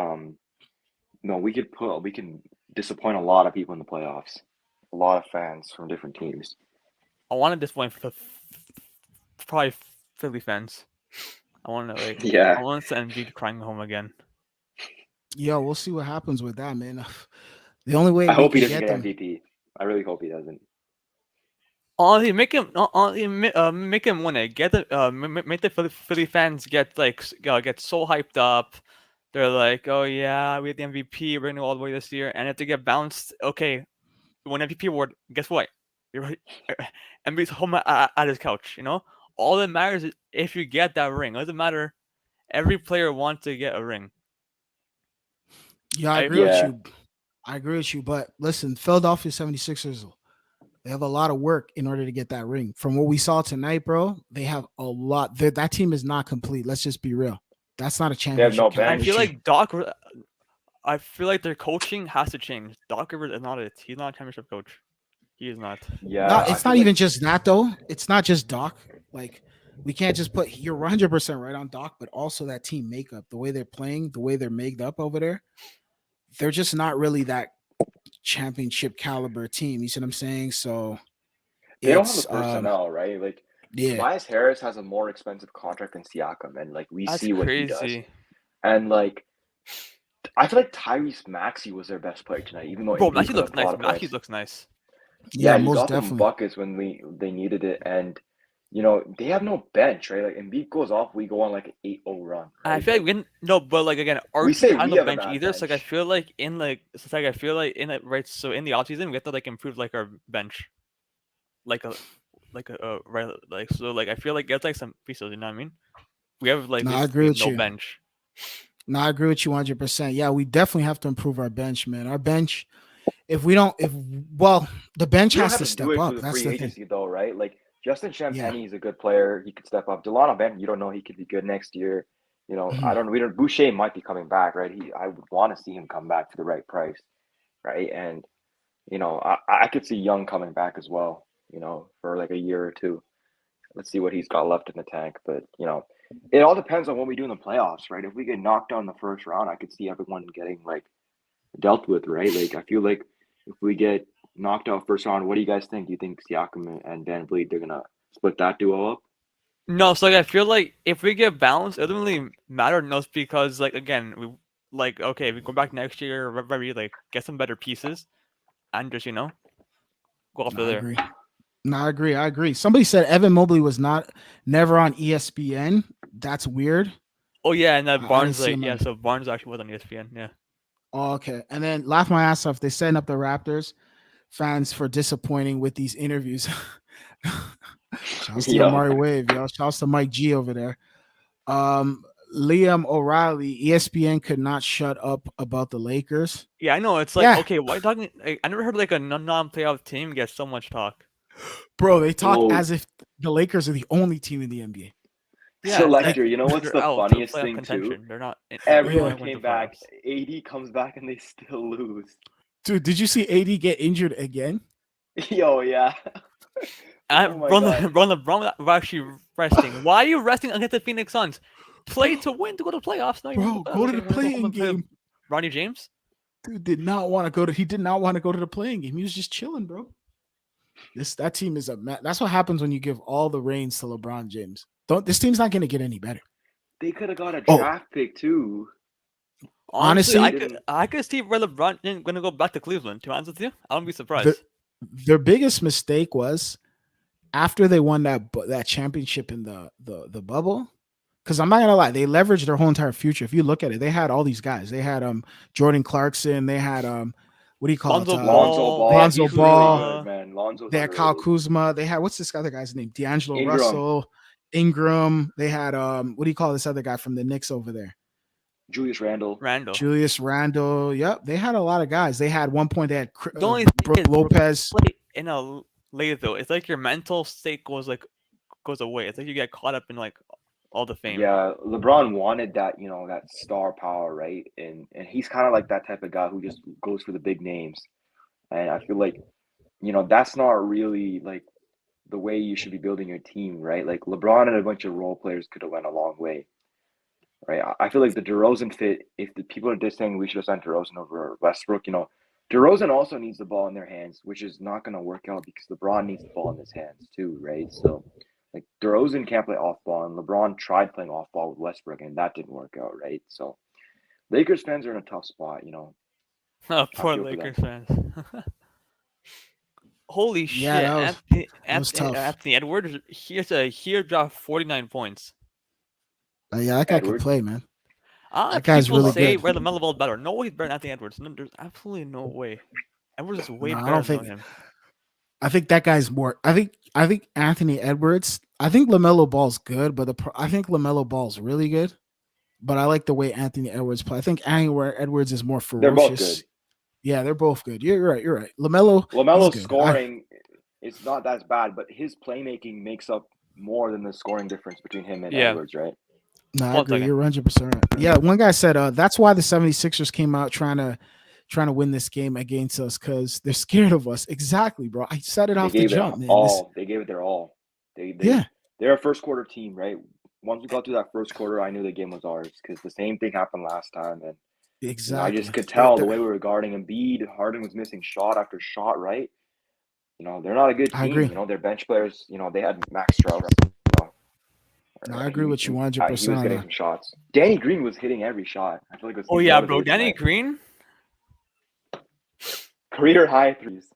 no, we can disappoint a lot of people in the playoffs. A lot of fans from different teams. I want to disappoint probably Philly fans. I want to Yeah. I want to end Embiid crying home again. Yo, we'll see what happens with that, man. The only way I we hope he can doesn't get get them. MVP. I really hope he doesn't. Honestly, make him win it. Get the make the Philly fans get get so hyped up. They're like, oh yeah, we had the MVP. We're gonna go all the way this year, and if they get bounced, okay, win MVP award. Guess what? MVP's home at his couch. You know, all that matters is if you get that ring. It doesn't matter. Every player wants to get a ring. Yeah, I agree with you. I agree with you. But listen, Philadelphia 76ers, they have a lot of work in order to get that ring. From what we saw tonight, bro, they have a lot. That team is not complete. Let's just be real. That's not a championship. no caliber bench. I feel team. like I feel like their coaching has to change. Doc Rivers is not it. He's not a championship coach. He is not. Yeah. No, I it's feel not like- even just that though. It's not just Doc. Like, we can't just put, you're 100% right on Doc, but also that team makeup, the way they're playing, the way they're made up over there. They're just not really that championship caliber team. You see what I'm saying? So They don't have it's, the personnel, right? Like, yeah. Tobias Harris has a more expensive contract than Siakam, and like we That's see what he crazy. does. And like, I feel like Tyrese Maxey was their best player tonight, even though Bro, Embiid Maxey put looks up a nice. lot of Maxey points. looks nice. Yeah, he most got them definitely. buckets when they needed it, and they have no bench, right? Like Embiid goes off, we go on like an 8-0 run, I right? feel like we didn't no, but like again, our We team say had we no have a bench bad either. So like I bench. feel like in like it's like I feel like in it right. So in the offseason, we have to like improve like our bench, like a right like so like I feel like it's like some pieces. You know what I mean? We have like No, I agree basically with no you. bench. No, I agree with you 100%. Yeah, we definitely have to improve our bench, man. Our bench, if we don't, the bench You don't has have to to step do it up. through the That's free the thing. agency though, right? Like Justin Yeah. Champagny is a good player. He could step up. Delano Ben, you don't know, he could be good next year. Mhm. I don't. We don't. Boucher might be coming back, right? I would want to see him come back for the right price, right? And I could see Young coming back as well. For like a year or two. Let's see what he's got left in the tank. But it all depends on what we do in the playoffs, right? If we get knocked out in the first round, I could see everyone getting like dealt with, right? Like I feel like if we get knocked out first round, what do you guys think? Do you think Siakam and Van Vliet they're gonna split that duo up? No, so like I feel like if we get balanced, it doesn't really matter enough because like again, we like okay, if we go back next year, maybe like get some better pieces and just go after I there. agree. No, I agree. I agree. Somebody said Evan Mobley was never on ESPN. That's weird. Oh yeah, and I that didn't Barnes see like him yeah, on. so Barnes actually was on ESPN. Yeah. Oh, okay. And then laugh my ass off. They setting up the Raptors fans for disappointing with these interviews. Shouts to Yo. Amari Wave, y'all. Shouts to Mike G over there. Liam O'Reilly, ESPN could not shut up about the Lakers. Yeah, I know. It's like Yeah. okay, why are you talking? I never heard like a non-playoff team get so much talk. Bro, they talk Well, as if the Lakers are the only team in the NBA. Yeah, so it's like Lecter, you know what's they're the out to funniest playoff thing too? contention. They're not. They're Everyone not going to came back. playoffs. AD comes back and they still lose. Dude, did you see AD get injured again? Yo, yeah. Oh my God. LeBron we're actually resting. Why are you resting against the Phoenix Suns? Play to win to go to the playoffs. No, Bro, go to the playing game. Ronnie James. Dude did not want to go to. He did not want to go to the playing game. He was just chilling, bro. That team is that's what happens when you give all the reins to LeBron James. This team's not going to get any better. They could have got a Oh. draft pick too. Honestly, Honestly, I could see where LeBron isn't going to go back to Cleveland. To be honest with you, I wouldn't be surprised. Their biggest mistake was after they won that championship in the bubble. Because I'm not gonna lie, they leveraged their whole entire future. If you look at it, they had all these guys. They had Jordan Clarkson. They had what do you call Lonzo it? Lonzo Ball. Lonzo He's Ball. Really good, man. Lonzo's They had Kyle underrated. Kuzma. They had what's this other guy's name? D'Angelo Ingram. Russell, Ingram. They had what do you call this other guy from the Knicks over there? Julius Randle. Julius Randle. Yep, they had a lot of guys. They had one point they had The only Brook thing is, Lopez. in a late though, it's like your mental state goes away. It's like you get caught up in like all the fame. Yeah, LeBron wanted that, that star power, right? And he's kind of like that type of guy who just goes for the big names. And I feel like, that's not really like the way you should be building your team, right? Like LeBron and a bunch of role players could have went a long way, right? I feel like the DeRozan fit, if the people are just saying we should have sent DeRozan over Westbrook, DeRozan also needs the ball in their hands, which is not going to work out because LeBron needs the ball in his hands too, right? So, like DeRozan can't play off ball, and LeBron tried playing off ball with Westbrook, and that didn't work out, right? So, Lakers fans are in a tough spot, Poor feel for Lakers fans. Holy Yeah, shit! that was tough. Anthony Edwards, he dropped 49 points. Yeah, that guy could Edwards? play, man. That guy's people really say good. where LaMelo Ball is better. No way he's better than Anthony Edwards. No, there's absolutely no way. Edwards is way No, I better don't think- than him. I think that guy's more. I think Anthony Edwards. I think LaMelo Ball's good, but I think LaMelo Ball's really good. But I like the way Anthony Edwards play. I think Anthony Edwards is more ferocious. They're both good. Yeah, they're both good. You're right. You're right. LaMelo's LaMelo's good. scoring is not that bad, but his playmaking makes up more than the scoring difference between him and Yeah. Edwards, right? No, I One agree. second. You're 100% right. Yeah, one guy said that's why the 76ers came out trying to win this game against us because they're scared of us. Exactly, bro. I said it off the jump, man. They gave it their all. Yeah. They're a first quarter team, right? Once we got through that first quarter, I knew the game was ours because the same thing happened last time, and Exactly. I just could tell the way we were guarding Embiid. Harden was missing shot after shot, right? They're not a good team. I agree. Their bench players, they had Max Strauss. No, I agree with you 100% He was on getting that. some shots. Danny Green was hitting every shot. I feel like it was Oh he's yeah, one of bro. those Danny guys. Green. Career high threes.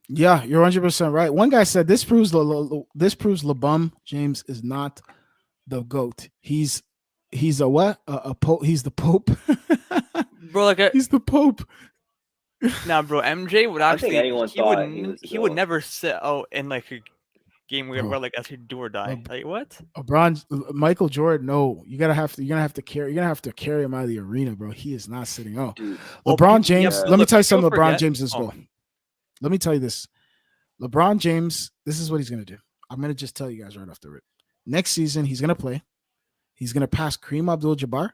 Yeah, you're 100% right. One guy said this proves LeBron James is not the GOAT. He's a what? A pope. He's the Pope. Bro, like He's the Pope. nah, bro. MJ would I don't think actually anyone thought he was the he would GOAT. never sit out in like a game where Bro. like that's your do or die. Like what? Michael Jordan. No, you're gonna have to carry him out of the arena, bro. He is not sitting out. Dude, Well, LeBron people- James. yeah. Let me look, tell you something. people LeBron forget- James is oh. going. Let me tell you this. LeBron James. This is what he's gonna do. I'm gonna just tell you guys right off the rip. Next season, he's gonna play. He's gonna pass Kareem Abdul-Jabbar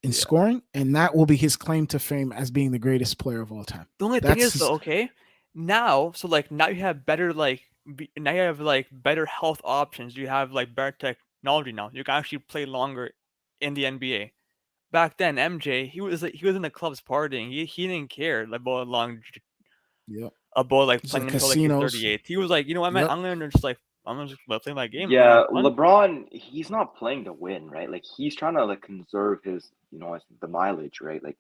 in scoring, and that will be his claim to fame as being the greatest player of all time. The only thing is though, okay, now now you have better now you have like better health options. You have like better technology now. You can actually play longer in the NBA. Back then, MJ he was in the clubs partying. He didn't care about Yep. about like It's playing like until like he's casinos. 38. He was like, you know what, man, Yep. I'm gonna just play my game. yeah, I'm gonna have fun." LeBron, he's not playing to win, right? Like he's trying to like conserve his, the mileage, right? Like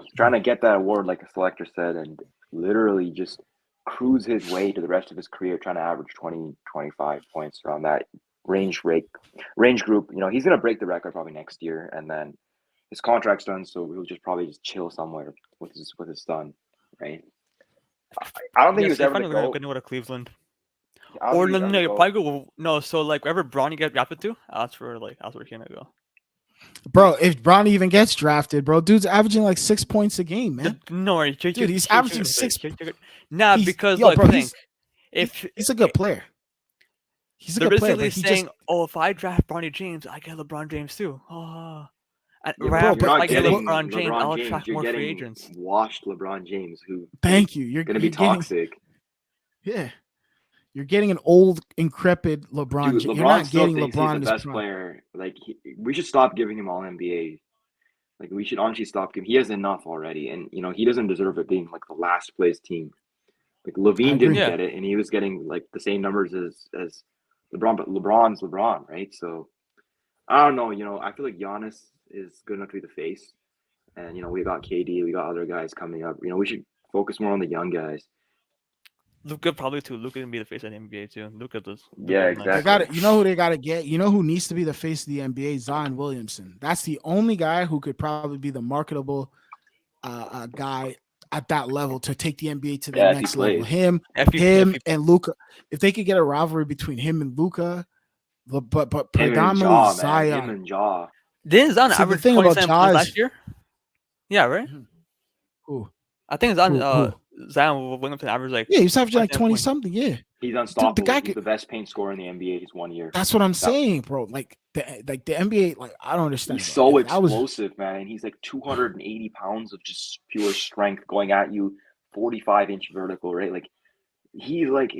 he's trying to get that award, like a selector said, and literally just cruise his way to the rest of his career, trying to average 20, 25 points around that range group. He's gonna break the record probably next year, and then his contract's done, so he'll just probably just chill somewhere with his son, right? I don't think he was ever finally the GOAT. gonna go to Cleveland. I don't Or think he no, was no, ever you the probably GOAT. go no. So like wherever Bronny get drafted to, that's where he's gonna go. Bro, if Bronny even gets drafted, bro, dude's averaging like 6 points a game, man. No, Dude, he's averaging 6. Nah, He's- because yo, like bro, think if He's a good player. He's a they're good player, basically but he saying, just oh, if I draft Bronny James, I get LeBron James too. Oh, and Yeah, right bro, but after you're but not I get getting LeBron James, I'll LeBron James. attract You're more free getting agents. washed LeBron James, who thank you. You're going to be getting toxic. yeah. You're getting an old, increpid LeBron. Dude, You're LeBron not still getting thinks LeBron he's in the his best prime. player. Like we should stop giving him all NBA. Like we should honestly stop giving. He has enough already, and he doesn't deserve it being like the last place team. Like Levine agree. didn't Yeah. get it, and he was getting like the same numbers as LeBron, but LeBron's LeBron, right? So I don't know. I feel like Giannis is good enough to be the face, and we got KD, we got other guys coming up. We should focus more on the young guys. Luka probably too. Luka can be the face of the NBA too. Luka does. Yeah, Luka's nice. They exactly. got it. You know who they got to get? You know who needs to be the face of the NBA? Zion Williamson. That's the only guy who could probably be the marketable guy at that level to take the NBA to the Yeah, if he next level. plays. Him If you- and Luka. If they could get a rivalry between him and Luka, but Him and predominantly Ja, man. Zion. Him and Ja. Didn't Zion See, the average thing about 27 Ja points is- last year? Yeah, right. Who? I think Zion Who? Zion Williamson averaged like Yeah, he's averaging like 27 20 points. something. Yeah. He's unstoppable. guy He's could- the best paint scorer in the NBA. He's 1 year. That's what I'm saying, bro. Like the NBA, like I don't understand. He's bro. so If I was- explosive, man. He's like 280 pounds of just pure strength going at you, 45-inch vertical, right? Like he's like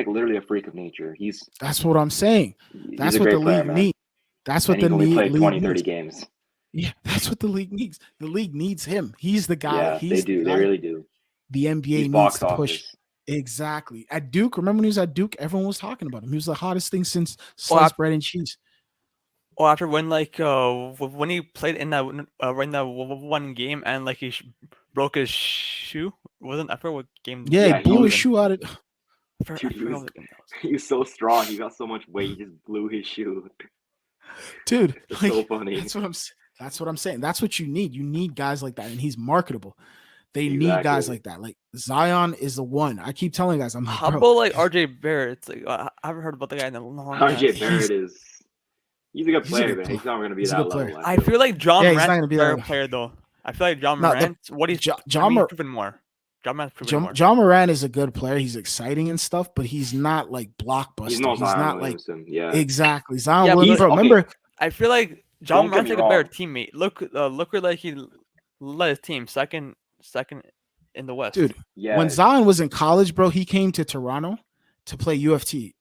literally a freak of nature. That's what I'm saying. He's That's a what great the player, league man. needs. That's what And the he's only played league 20, needs. 30 games. Yeah, that's what the league needs. The league needs him. He's the guy. Yeah, He's they do. the They guy really do. the NBA He's needs box to push. office. Exactly. At Duke, remember when he was at Duke? Everyone was talking about him. He was the hottest thing since Well, sliced bread and cheese. Or after when when he played in that one game and like he broke his shoe. I forgot what game. Yeah, Yeah, he blew he his was- shoe out of. I forgot Dude, he what was- game that was. He was so strong. He got so much weight. He just blew his shoe. Dude, It's like, so funny. that's what I'm saying. That's what you need. You need guys like that, and he's marketable. They need guys Exactly. like that. Like Zion is the one. I keep telling guys, I'm like, How bro, about like RJ Barrett? It's like I haven't heard about the guy in a long time. RJ Barrett he's a good he's a player, good man. player. He's not going to be He's a that good level. player. I feel like John Yeah, he's not Morant's gonna a be better that- player though. I feel like John No, the- Morant. What he's John Mor- proven more. John Morant's proven more. John Moran is a good player. He's exciting and stuff, but he's not like blockbuster. He's no He's Zion not like Williamson. Yeah. exactly Zion Yeah, but Williamson. Bro, okay. remember? I feel like John Don't get Morant's me like a better wrong. teammate. Look where like he led his team second in the West. Dude, Yeah. when Zion was in college, bro, he came to Toronto to play UFT,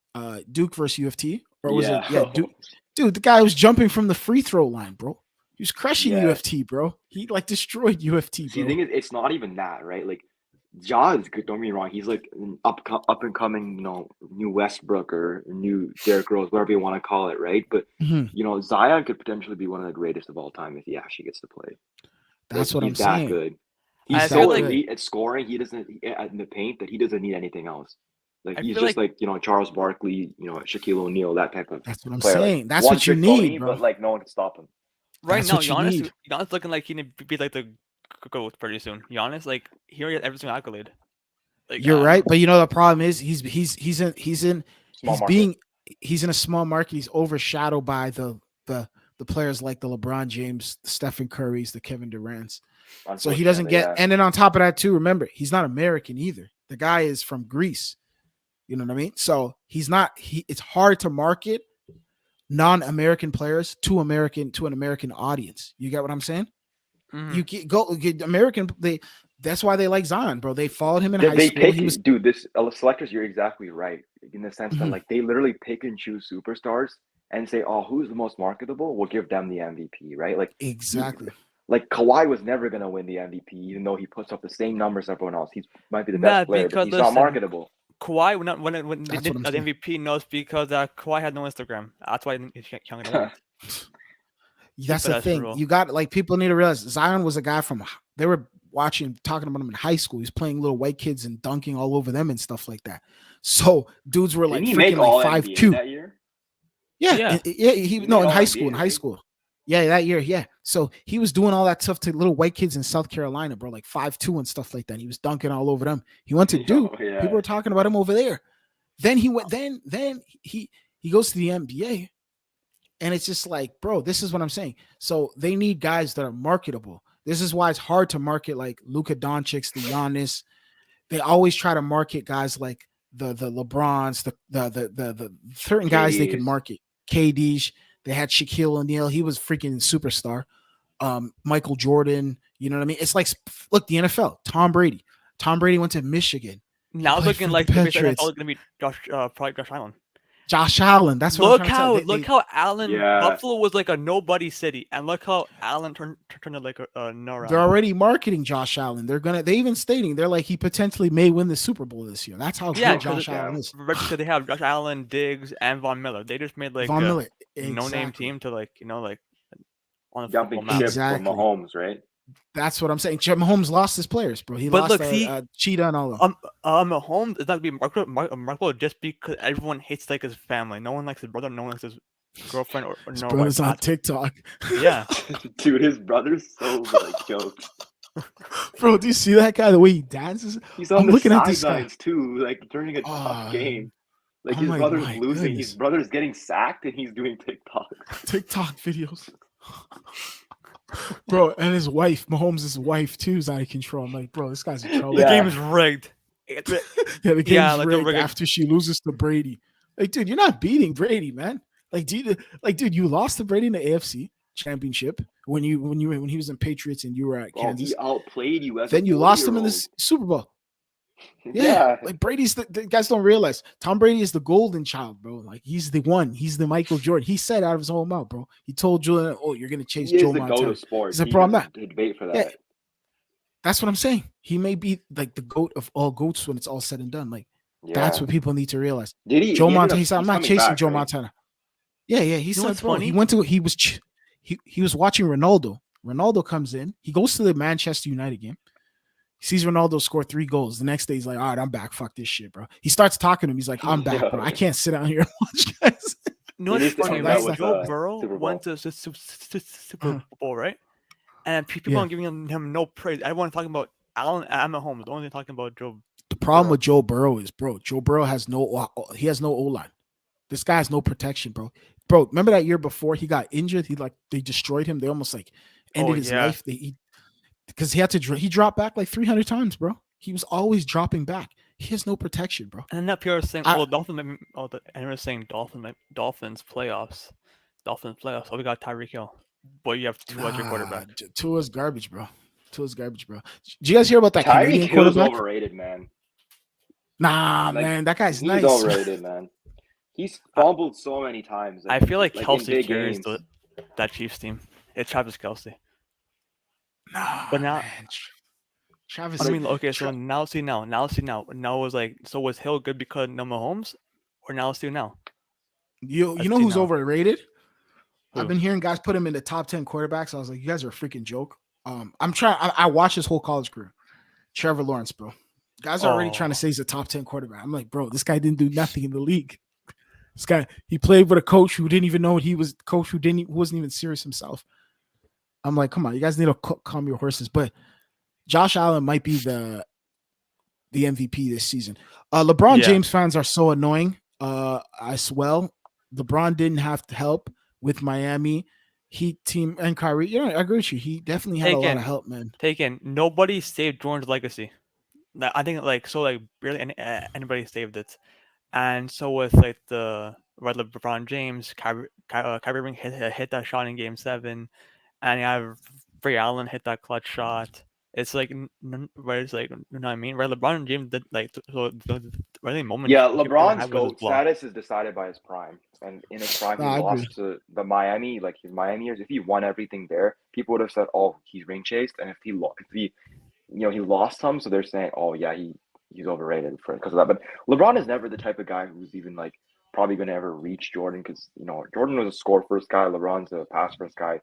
Duke versus UFT, or was it? Yeah, Duke. Dude, the guy was jumping from the free throw line, bro. He was crushing Yeah. UFT, bro. He like destroyed UFT, See, the bro. thing is, it's not even that, right? Like, Ja is good. Don't get me wrong. He's like an up and coming, new Westbrook or new Derrick Rose, whatever you want to call it, right? But Mhm. Zion could potentially be one of the greatest of all time if he actually gets to play. That's Like, what I'm he's that saying. good. I He's feel so like- elite at scoring. He doesn't in the paint that he doesn't need anything else. Like I he's feel just like Charles Barkley, Shaquille O'Neal, that type of That's what I'm player. Like, saying. That's one what you trick need, pony, bro. but like no one can stop him. Right That's now, what you Giannis, need. Giannis looking like he need to be like the GOAT pretty soon. Giannis, like he already got every single accolade. Like, You're right, but you know the problem is he's Small market. he's in a small market. He's overshadowed by the players like the LeBron James, the Stephen Currys, the Kevin Durant's. So he doesn't get. Yeah. And then on top of that too, remember he's not American either. The guy is from Greece. You know what I mean? So he's not. It's hard to market non-American players to an American audience. You get what I'm saying? Mhm. You get American. That's why they like Zion, bro. They followed him in They high school. pick, He was dude. This selectors, you're exactly right in the sense that Mhm. like they literally pick and choose superstars and say, "Oh, who's the most marketable? We'll give them the MVP." Right? Like exactly. like Kawhi was never gonna win the MVP, even though he puts up the same numbers as everyone else. He might be the Nah, best player, but because he's not listen, marketable. Kawhi when they That's did what I'm the saying. MVP knows because Kawhi had no Instagram. That's why he can't get it. That's the That's thing. rule. You got like people need to realize Zion was a guy from. They were talking about him in high school. He's playing little white kids and dunking all over them and stuff like that. So dudes were like Didn't he make freaking all like NBA 5'2". that year? Yeah, Yeah. yeah. He He no made in all high NBA, school. In high right? school. Yeah, that year. Yeah. So he was doing all that stuff to little white kids in South Carolina, bro, like 5'2" and stuff like that. He was dunking all over them. He went to Duke. Yeah. People were talking about him over there. Then he went. Then he goes to the NBA. And it's just like, bro, this is what I'm saying. So they need guys that are marketable. This is why it's hard to market like Luka Doncic, the Giannis. They always try to market guys like the LeBrons, the certain guys they could KDs. market. KD's. They had Shaquille O'Neal. He was freaking superstar. Michael Jordan. You know what I mean? It's like, look, the NFL. Tom Brady. Tom Brady went to Michigan. Now it's played looking for like the the base Patriots. NFL is gonna be probably Josh Allen. Josh Allen. That's what Look I'm trying to tell. look how Allen Yeah. Buffalo was like a nobody city, and look how Allen turned to like a no They're round. already marketing Josh Allen. They even stating they're like he potentially may win the Super Bowl this year. That's how Yeah, good Josh yeah. Allen is. Right, because they have Josh Allen, Diggs, and Von Miller. They just made like Von a Miller, no name exactly. team to like on a Jumping football map. ship Exactly. for Mahomes, right? That's what I'm saying. Jim Mahomes lost his players, bro. He But lost look, see, Cheetah and all of them. Mahomes is not to be marketable just because everyone hates like his family. No one likes his brother. No one likes his girlfriend or His no brother's wife. on TikTok. Yeah, Dude, his brother's so like jokes. Bro, do you see that guy? The way he dances? He's on I'm the looking at this guy. sidelines too, like during a tough game. Like I'm his like, brother's my losing, goodness. his brother's getting sacked, and he's doing TikToks. TikTok videos. Bro, and his wife, Mahomes' wife too, is out of control. I'm like, bro, this guy's in trouble. the Yeah. game is rigged. Yeah, the game's Yeah, like the rigged rigged- after she loses to Brady. Like, dude, you're not beating Brady, man. Like, dude, you lost to Brady in the AFC Championship when he was in Patriots and you were at Oh, Kansas. he outplayed you as Then a you lost him in 40-year-old. the Super Bowl. Yeah, Yeah. like Brady's the guys don't realize Tom Brady is the golden child, bro. Like he's the one. He's the Michael Jordan. He said out of his whole mouth, bro. He told Julian, "Oh, you're gonna chase He Joe is the goat Montana." of sports. He's a He problem. doesn't debate for that. Yeah. That's what I'm saying. He may be like the goat of all goats when it's all said and done. Like that's what people need to realize. Did he? Joe he ended Montana. up- He said, "I'm he's not coming chasing back, Joe right? Montana." Yeah. He You know said, what's "Bro, funny? he was watching Ronaldo. Ronaldo comes in. He goes to the Manchester United game. He sees Ronaldo score 3 goals. The next day, he's like, all right, I'm back. Fuck this shit, bro. He starts talking to him. He's like, I'm back, bro. I can't sit down here and watch guys." No, He it's needs to funny, come back right? with, Joe Burrow Super Bowl. went to Super Bowl, right? And people Yeah. aren't giving him no praise. Everyone's talking about Allen and Mahomes. The only thing talking about Joe. The problem Burrow. with Joe Burrow is, bro, Joe Burrow has no O-line. This guy has no protection, bro. Bro, remember that year before he got injured? They destroyed him. They almost like ended his yeah. life. Because he had to he dropped back like 300 times, bro. He was always dropping back. He has no protection, bro. And that people are saying, I- Dolphins. And saying Dolphins playoffs. Oh, we got Tyreek Hill. But you have two other quarterback. Tua's garbage, bro. Tua's garbage, bro. Did you guys hear about that Tyreek Canadian Hill's quarterback? overrated, man. Nah, Like, man, that guy's He's nice. overrated, man. He's fumbled so many times. I feel like in Kelsey big carries games. that Chiefs team. It's Travis Kelsey. Nah, But now- man. Travis. I mean, okay, so Tra- now see now. Now was like, so was Hill good because no Mahomes, or now see now? you Let's know see who's now. overrated? I've Who? been hearing guys put him in the top 10 quarterbacks. I was like, you guys are a freaking joke. I'm trying. I watched his whole college career. Trevor Lawrence, bro. Guys are already trying to Oh, say he's a top 10 quarterback. I'm like, bro, this guy didn't do nothing in the league. This guy, he played with a coach who didn't even know what he was. Coach who wasn't even serious himself. I'm like, come on, you guys need to calm your horses. But Josh Allen might be the MVP this season. LeBron yeah. James fans are so annoying. As well, LeBron didn't have to help with Miami Heat team and Kyrie. You know, I agree with you. He definitely had a lot of help, man. Nobody saved Jordan's legacy. I think like so like barely anybody saved it, and so with like the Red LeBron James, Kyrie Irving hit that shot in Game 7, and you have Ray Allen hit that clutch shot. It's like, where it's like, you know what I mean? Where LeBron James did like, so the really moment Yeah, he really LeBron's had was his GOAT block. status is decided by his prime. And in his prime, No, he I agree. lost to the Miami, like his Miami years. If he won everything there, people would have said, "Oh, he's ring chased." And he lost some, so they're saying, "Oh, yeah, he's overrated because of that." But LeBron is never the type of guy who's even like probably going to ever reach Jordan because Jordan was a score first guy, LeBron's a pass first guy.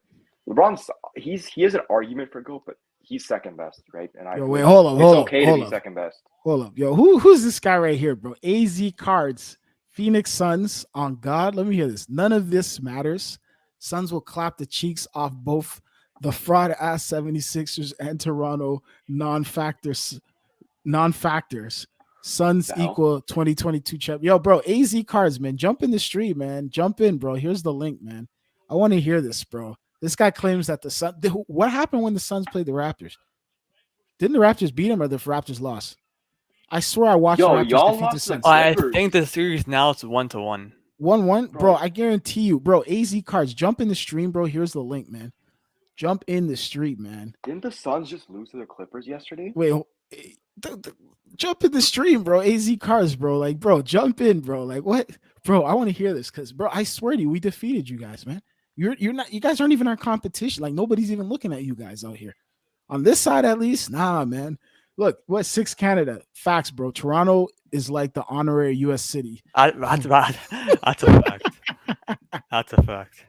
LeBron's he has an argument for GOAT, but he's second best, right? And I Yo, feel wait, like hold up, it's hold up, okay to hold be up, second best. hold up. Yo, who's this guy right here, bro? AZ Cards, Phoenix Suns on God. Let me hear this. None of this matters. Suns will clap the cheeks off both the fraud ass 76ers and Toronto non-factors. Suns The hell? equal 2022 champ. Yo, bro, AZ Cards, man. Jump in the street, man. Jump in, bro. Here's the link, man. I want to hear this, bro. This guy claims that the Sun. What happened when the Suns played the Raptors? Didn't the Raptors beat him or the Raptors lost? I swear I watched the Yo, Raptors y'all defeat the lost to the Suns. I Clippers, think the series now is 1-1. 1-1, bro. bro. I guarantee you, bro. AZ Cards, jump in the stream, bro. Here's the link, man. Jump in the street, man. Didn't the Suns just lose to the Clippers yesterday? Wait, jump in the stream, bro. AZ Cars, bro. Like, bro, jump in, bro. Like, what, bro? I want to hear this because, bro, I swear to you, we defeated you guys, man. You're not. You guys aren't even our competition. Like, nobody's even looking at you guys out here. On this side, at least, nah, man. Look, what 6 Canada? Facts, bro. Toronto is like the honorary U.S. city, That's bad. That's a fact. That's a fact.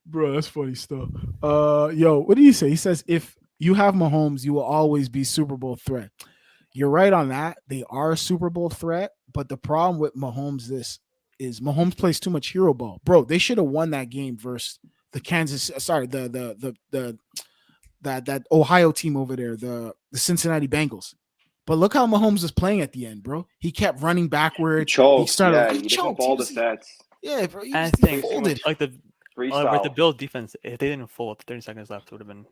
bro. That's funny stuff. Yo, what do you say? He says if you have Mahomes, you will always be Super Bowl threat. You're right on that. They are a Super Bowl threat, but the problem with Mahomes is Mahomes plays too much hero ball, bro. They should have won that game versus the Kansas. Sorry, the that Ohio team over there, the Cincinnati Bengals. But look how Mahomes was playing at the end, bro. He kept running He backward. He choked. started. Yeah, He he didn't choked. He follow the was. sets. Yeah, bro. He And I was he think folded. like the Freestyle. Bills defense, if they didn't fold 30 seconds left, it would have been.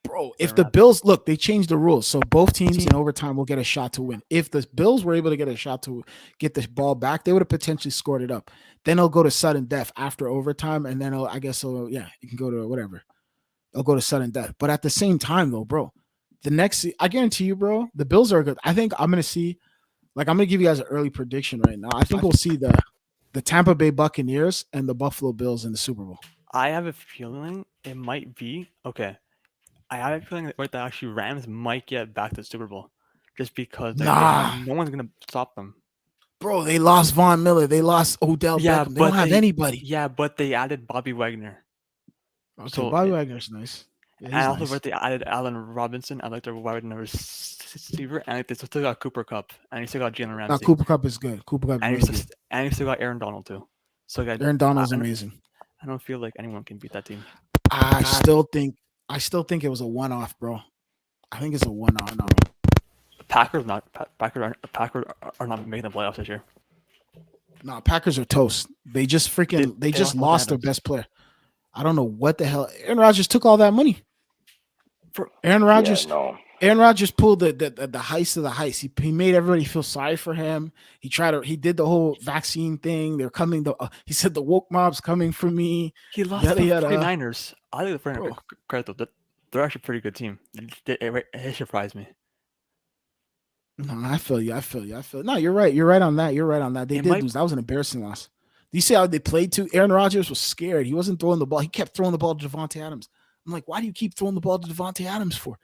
Bro, if Fair the enough. Bills look, they changed the rules, so both teams in overtime will get a shot to win. If the Bills were able to get a shot to get the ball back, they would have potentially scored it up. Then it'll go to sudden death after overtime, and then I guess you can go to whatever. It'll go to sudden death. But at the same time, though, bro, I guarantee you, bro, the Bills are good. I think I'm gonna see, I'm gonna give you guys an early prediction right now. I think we'll see the Tampa Bay Buccaneers and the Buffalo Bills in the Super Bowl. I have a feeling it might be okay. I have a feeling that the actually Rams might get back to the Super Bowl, just because like Nah, no one's gonna stop them. bro, they lost Von Miller, they lost Odell Yeah, Beckham. They don't have anybody. Yeah, but they added Bobby Wagner. Okay, So Bobby Wagner's nice. Yeah, and he's also, nice. they added Allen Robinson. I like their Wagner receiver, and they still got Cooper Cup, and you still got Jalen Now Ramsey, Cooper Cup is good. Cooper Cup and is really good. you still got Aaron Donald too. So Aaron Donald's amazing. I don't feel like anyone can beat that team. I still think it was a one-off, bro. I think it's a one-off. No. Packers are not making the playoffs this year. No, Packers are toast. They just they just lost their Adams. best player. I don't know what the hell. Aaron Rodgers took all that money. Aaron Rodgers. Yeah, no. Aaron Rodgers pulled the heist of the heist. He made everybody feel sorry for him. He did the whole vaccine thing. They're coming. He said the woke mob's coming for me. He lost to the 49ers. I think the 49ers credit though. They're actually a pretty good team. It surprised me. No, I feel you. No, you're right. You're right on that. They did lose. That was an embarrassing loss. Do you see how they played too? Aaron Rodgers was scared. He wasn't throwing the ball. He kept throwing the ball to Devontae Adams. I'm like, why do you keep throwing the ball to Devontae Adams for?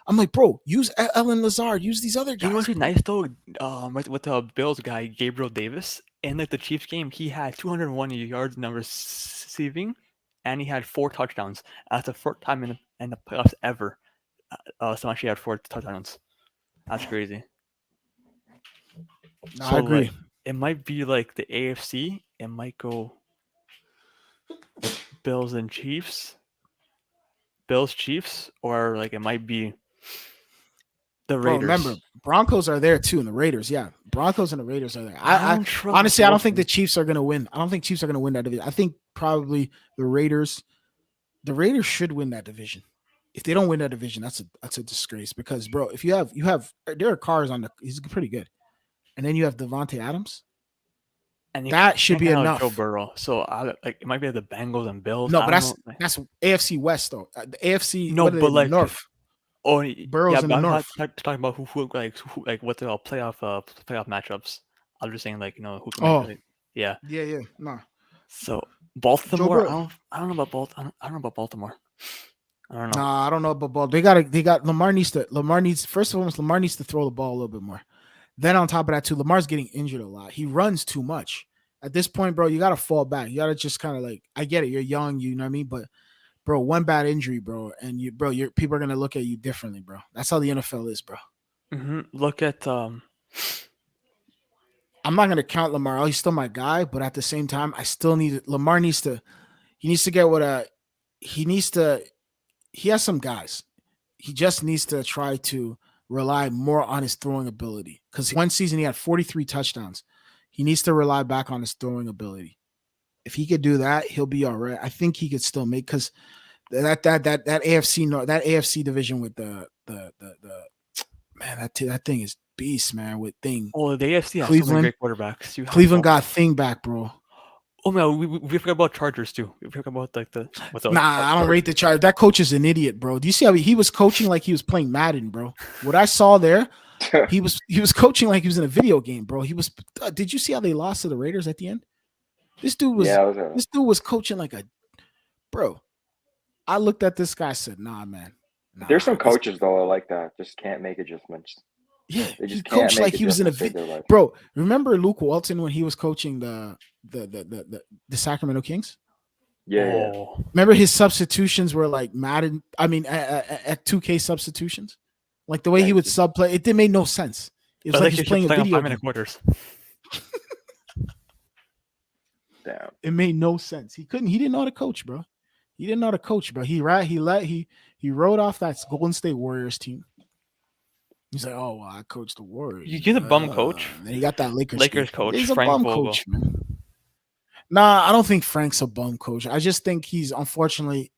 I'm like, bro, use Ellen Lazard, use these other You know guys. what's nice though? With the Bills guy Gabriel Davis in like the Chiefs game, he had 201 yards receiving, and he had 4 touchdowns. That's the first time in the playoffs ever. Someone actually had 4 touchdowns. That's crazy. No, So I agree. like, it might be like the AFC. It might go Bills and Chiefs. Bills Chiefs, or like it might be the Bro, Raiders. remember, Broncos are there too, and the Raiders. Yeah, Broncos and the Raiders are there. I I don't trust honestly, I don't think the Boston. Chiefs are going to win. I don't think Chiefs are going to win that division. I think probably the Raiders. The Raiders should win that division. If they don't win that division, that's a disgrace. Because, bro, if you have Derek Carr is on the, he's pretty good, and then you have Devontae Adams. And That should be can't handle enough. Joe Burrow. So like it might be the Bengals and Bills. No, I but don't know. that's AFC West though. The AFC. No, what are they, but the like North. oh Burrow's yeah, in but the I'm North. not talking about who like what the playoff matchups. I'm just saying like who can Oh. make it. Yeah. Yeah. No. So Baltimore, Burrow. I don't know about Baltimore. I don't know about Baltimore. I don't know. Nah, I don't know about ball. They got Lamar needs first of all, Lamar needs to throw the ball a little bit more. Then on top of that too, Lamar's getting injured a lot. He runs too much. At this point, bro, you gotta fall back. You gotta just kind of like, I get it, you're young, you know what I mean? But bro, one bad injury, bro, and your people are gonna look at you differently, bro. That's how the NFL is, bro. Look at I'm not gonna count Lamar. Oh, he's still my guy, but at the same time, I still need Lamar needs to get what he has some guys. He just needs to try to rely more on his throwing ability. Because one season he had 43 touchdowns. He needs to rely back on his throwing ability. If he could do that, he'll be all right. I think he could still make, because that AFC division with the man, that thing is beast, man. With thing. the AFC has so Cleveland- many great quarterbacks. You have Cleveland got thing back, bro. Oh man, we forgot about Chargers too. We forgot about like the I don't rate the Chargers. That coach is an idiot, bro. Do you see how he was coaching like he was playing Madden, bro? What I saw there, he was coaching like he was in a video game, bro. He was. Did you see how they lost to the Raiders at the end? This dude was coaching like a bro. I looked at this guy, said, "Nah, man." Nah, There's some coaches though like that, just can't make adjustments. Yeah, They he just can't coached make like he was in a adjustments to their life. bro. Remember Luke Walton when he was coaching the Sacramento Kings? Yeah. Remember his substitutions were like Madden. I mean, at 2K substitutions, like the way he would sub play. It made no sense. It was like he's playing a video game. quarters. Damn. It made no sense. He didn't know how to coach, bro. He didn't know how to coach, bro. He wrote off that Golden State Warriors team. He's like, oh, well, I coached the Warriors. You get a bum coach. And he got that Lakers team. coach. He's a Frank bum Vogel. coach, man. Nah, I don't think Frank's a bum coach. I just think he's dealing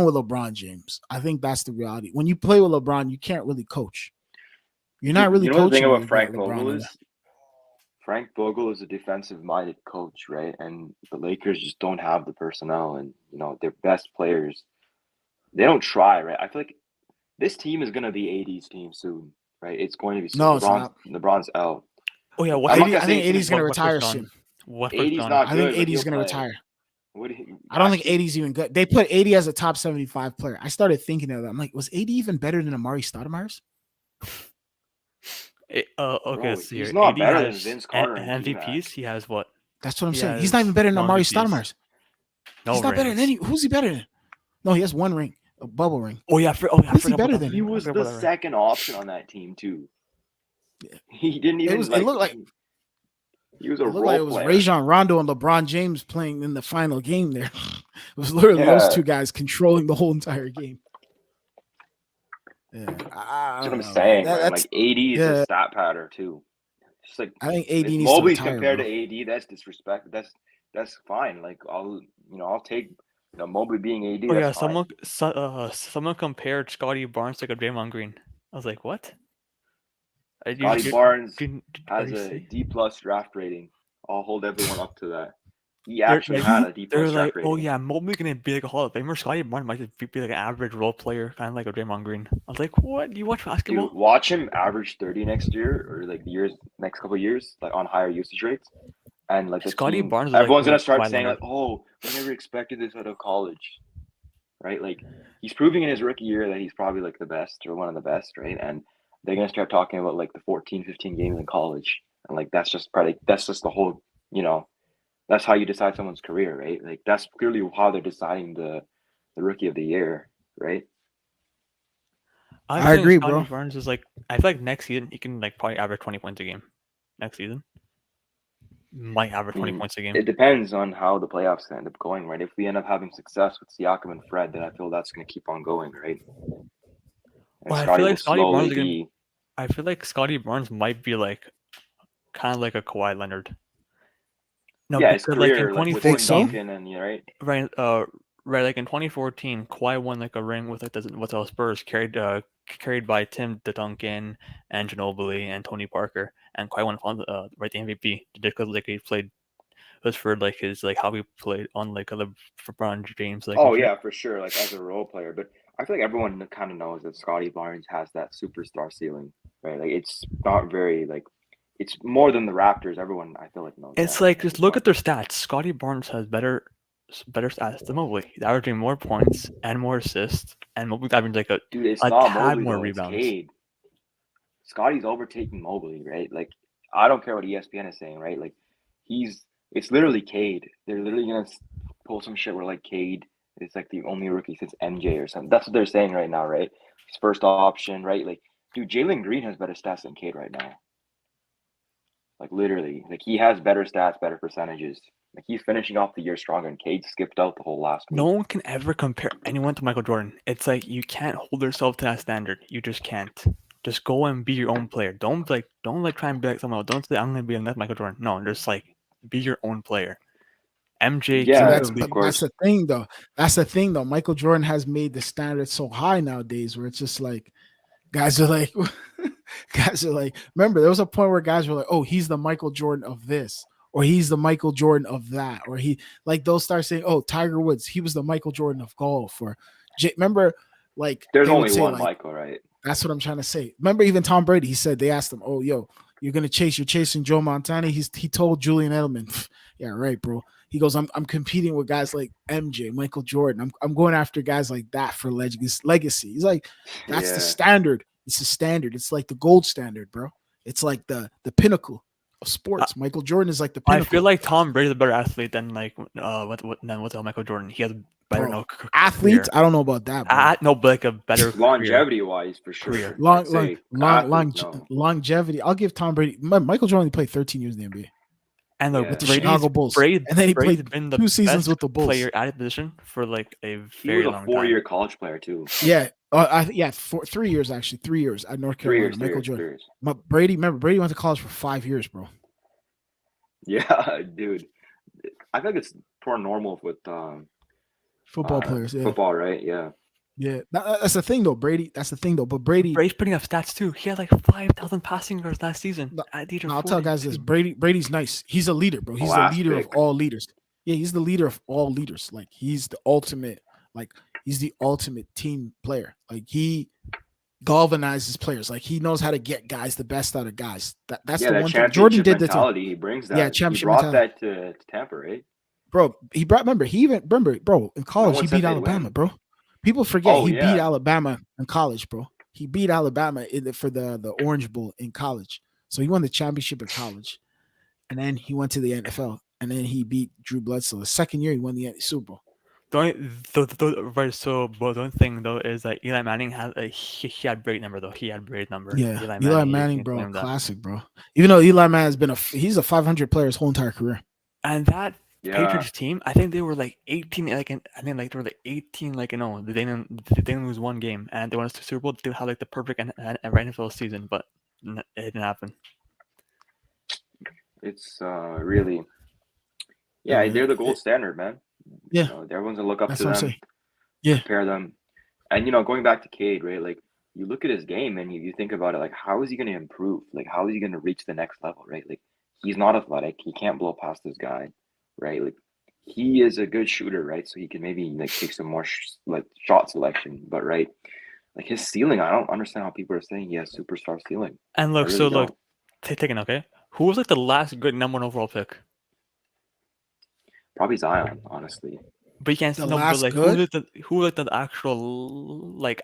with LeBron James. I think that's the reality. When you play with LeBron, you can't really coach. You're not really coaching. The thing about Frank Frank Vogel is a defensive-minded coach, right? And the Lakers just don't have the personnel, and their best players, they don't try, right? I feel like this team is gonna be AD's team soon, right? It's going to be soon. No, it's not. LeBron's out. Oh yeah, I think AD's gonna retire soon. AD's not I good. think AD's gonna retire. I I don't think AD's even good. They put AD as a top 75 player. I started thinking of that. I'm like, was AD even better than Amari Stoudemire's? Okay, let's see he's here. not AD better than has Vince Carter and MVPs. T-Mac. He has what? That's what I'm He saying. He's has not even better than no Amari MVPs. Stoudemire's. No, He's not better than rings. Who's he better than? No, he has one ring, a bubble ring. Oh yeah, I Who's he forgot better about than? He was I forgot the about that. second option on that team too. Yeah. He didn't even. It looked like he was a it looked role like it was player. Rajon Rondo and LeBron James playing in the final game. There, it was literally those two guys controlling the whole entire game. Yeah, That's what I'm saying. Man. Like AD is a stat pattern too. Just like I think AD needs Mobley's to retire, compared bro. to AD. That's disrespect. That's fine. Like I'll take Mobley being AD. Oh that's yeah, fine. someone compared Scotty Barnes to like a Draymond Green. I was like, what? Scotty Barnes did has you a see? D+ draft rating. I'll hold everyone up to that. He actually had a D+ They're draft like, rating. oh yeah, Mobley's gonna be like a Hall of Famer. Scotty Barnes might just be like an average role player, kind of like a Draymond Green. I was like, what? Do you watch basketball? Dude, watch him average 30 next year, or like next couple of years, like on higher usage rates, and like the Scotty team, Barnes is everyone's like gonna start Kawhi saying Leonard. like, "Oh, we never expected this out of college." right? Like he's proving in his rookie year that he's probably like the best or one of the best, right? And they're gonna start talking about like the 14, 15 games in college, and like that's just the whole, you know, that's how you decide someone's career, right? Like that's clearly how they're deciding the rookie of the year, right? I I think agree, Scotty bro. Barnes is like, I feel like next season he can like probably average 20 points a game. Next season might average 20 Mm, points a game. it depends on how the playoffs end up going, right? If we end up having success with Siakam and Fred, then I feel that's going to keep on going, right? And Well, I Scotty feel will like Scotty slowly Barnes is gonna. be. I feel like Scotty Barnes might be like kind of like a Kawhi Leonard. No, Yeah, his because like in career, like with Think Tim so? 2014, Duncan, and you're right. right, like in 2014, Kawhi won like a ring with like the Spurs, carried by Tim Duncan and Ginobili and Tony Parker, and Kawhi won right the MVP because like he played was for like his like how he played on like other LeBron James like Oh and shit. yeah, for sure, like as a role player. But I feel like everyone kind of knows that Scotty Barnes has that superstar ceiling, right? Like it's not very like it's more than the Raptors. Everyone I feel like knows It's that, like right? just look at their stats. Scotty Barnes has better stats than Mobley. He's averaging more points and more assists, and Mobley's averaging like Dude, it's a not tad Mobley more though. It's rebounds. Cade. Scotty's overtaking Mobley, right? Like I don't care what ESPN is saying, right? Like it's literally Cade. They're literally gonna pull some shit where like Cade is like the only rookie since MJ or something. That's what they're saying right now, right? His first option, right? Like, dude, Jalen Green has better stats than Cade right now. Like literally, like he has better stats, better percentages. Like he's finishing off the year stronger, and Cade skipped out the whole last No week. one can ever compare anyone to Michael Jordan. It's like you can't hold yourself to that standard. You just can't. Just go and be your own player. Don't try and be like someone else. Don't say I'm gonna be like Michael Jordan. No, just like be your own player. MJ So came Yeah, to the that's of league. that's course. the thing, though. That's the thing, though. Michael Jordan has made the standard so high nowadays, where it's just like guys are like, guys are like. Remember, there was a point where guys were like, "Oh, he's the Michael Jordan of this." Or he's the Michael Jordan of that, or he like they'll start saying, "Oh, Tiger Woods, he was the Michael Jordan of golf." Or remember, like There's they would only say, one like Michael, right? that's what I'm trying to say. Remember, even Tom Brady, he said they asked him, "Oh, yo, you're chasing Joe Montana." He told Julian Edelman, "Yeah, right, bro." He goes, "I'm competing with guys like MJ, Michael Jordan. I'm going after guys like that for legacy." He's like, "That's the Yeah. standard. It's the standard. It's like the gold standard, bro. It's like the pinnacle of sports. Michael Jordan is like the I feel pinnacle, like Tom Brady's a better athlete than like what's Michael Jordan. He has a better bro. career. Athletes, I don't know about that, bro. No, but like a better career. Longevity wise, for Career. sure. I'd say athlete, no. Longevity. I'll give Tom Brady. Michael Jordan only played 13 years in the NBA And Yeah. with the Brady's Chicago Bulls, and then he Brady's played been the 2 seasons best with the Bulls. player at his position for like a He very was a long 4-year time. college player too. Yeah, 3 years actually. 3 years at North Carolina. Michael Jordan. 3 years. But Brady, remember Brady went to college for 5 years, bro. Yeah, dude. I think it's more normal with Football players, yeah, football, right? Yeah. yeah. That's the thing though, Brady. That's the thing though. But Brady, Brady's putting up stats too. He had like 5,000 passing yards last season No, at the age of I'll tell guys this: 42. Brady's nice. He's a leader, bro. He's the Last leader of pick. all leaders. Yeah, he's the leader of all leaders. Like he's the ultimate. Like he's the ultimate team player. Like he galvanizes players. Like he knows how to get guys the best out of guys. That's Yeah, the that one thing Jordan championship did that too. mentality, he brings that. Yeah, He championship brought mentality. that to Tampa, right? Bro, he brought. Remember, bro. In college, one he said beat they'd Alabama, win. bro. People forget Oh, he beat yeah. Alabama in college, bro. He beat Alabama for the Orange Bowl in college. So he won the championship in college, and then he went to the NFL, and then he beat Drew Bledsoe. The second year, he won the Super Bowl. Right, so but the only thing though is that Eli Manning had he had Brady number though. He had Brady number. Yeah, Eli Eli you Manning, can bro, claim that. classic, bro. Even though Eli Manning has been he's a 500 player his whole entire career. And that Yeah. Patriots team, I think they were like 18, like I think like they were like 18, like they didn't lose one game, and they won the Super Bowl. They had like the perfect NFL season, but it didn't happen. It's really, yeah, they're the gold standard, man. Yeah. You know, everyone's gonna look up That's to what I'm them, saying. Yeah. compare them, and going back to Cade, right? Like you look at his game and you think about it, like how is he gonna improve? Like how is he gonna reach the next level, right? Like he's not athletic, he can't blow past this guy, right? Like he is a good shooter, right? So he can maybe like take some more shot selection, but right, like his ceiling, I don't understand how people are saying he has superstar ceiling. And look, I really so don't. look, take it, okay. Who was like the last good number 1 overall pick? Probably Zion, honestly. But you can't The no, but last like good? who like the actual like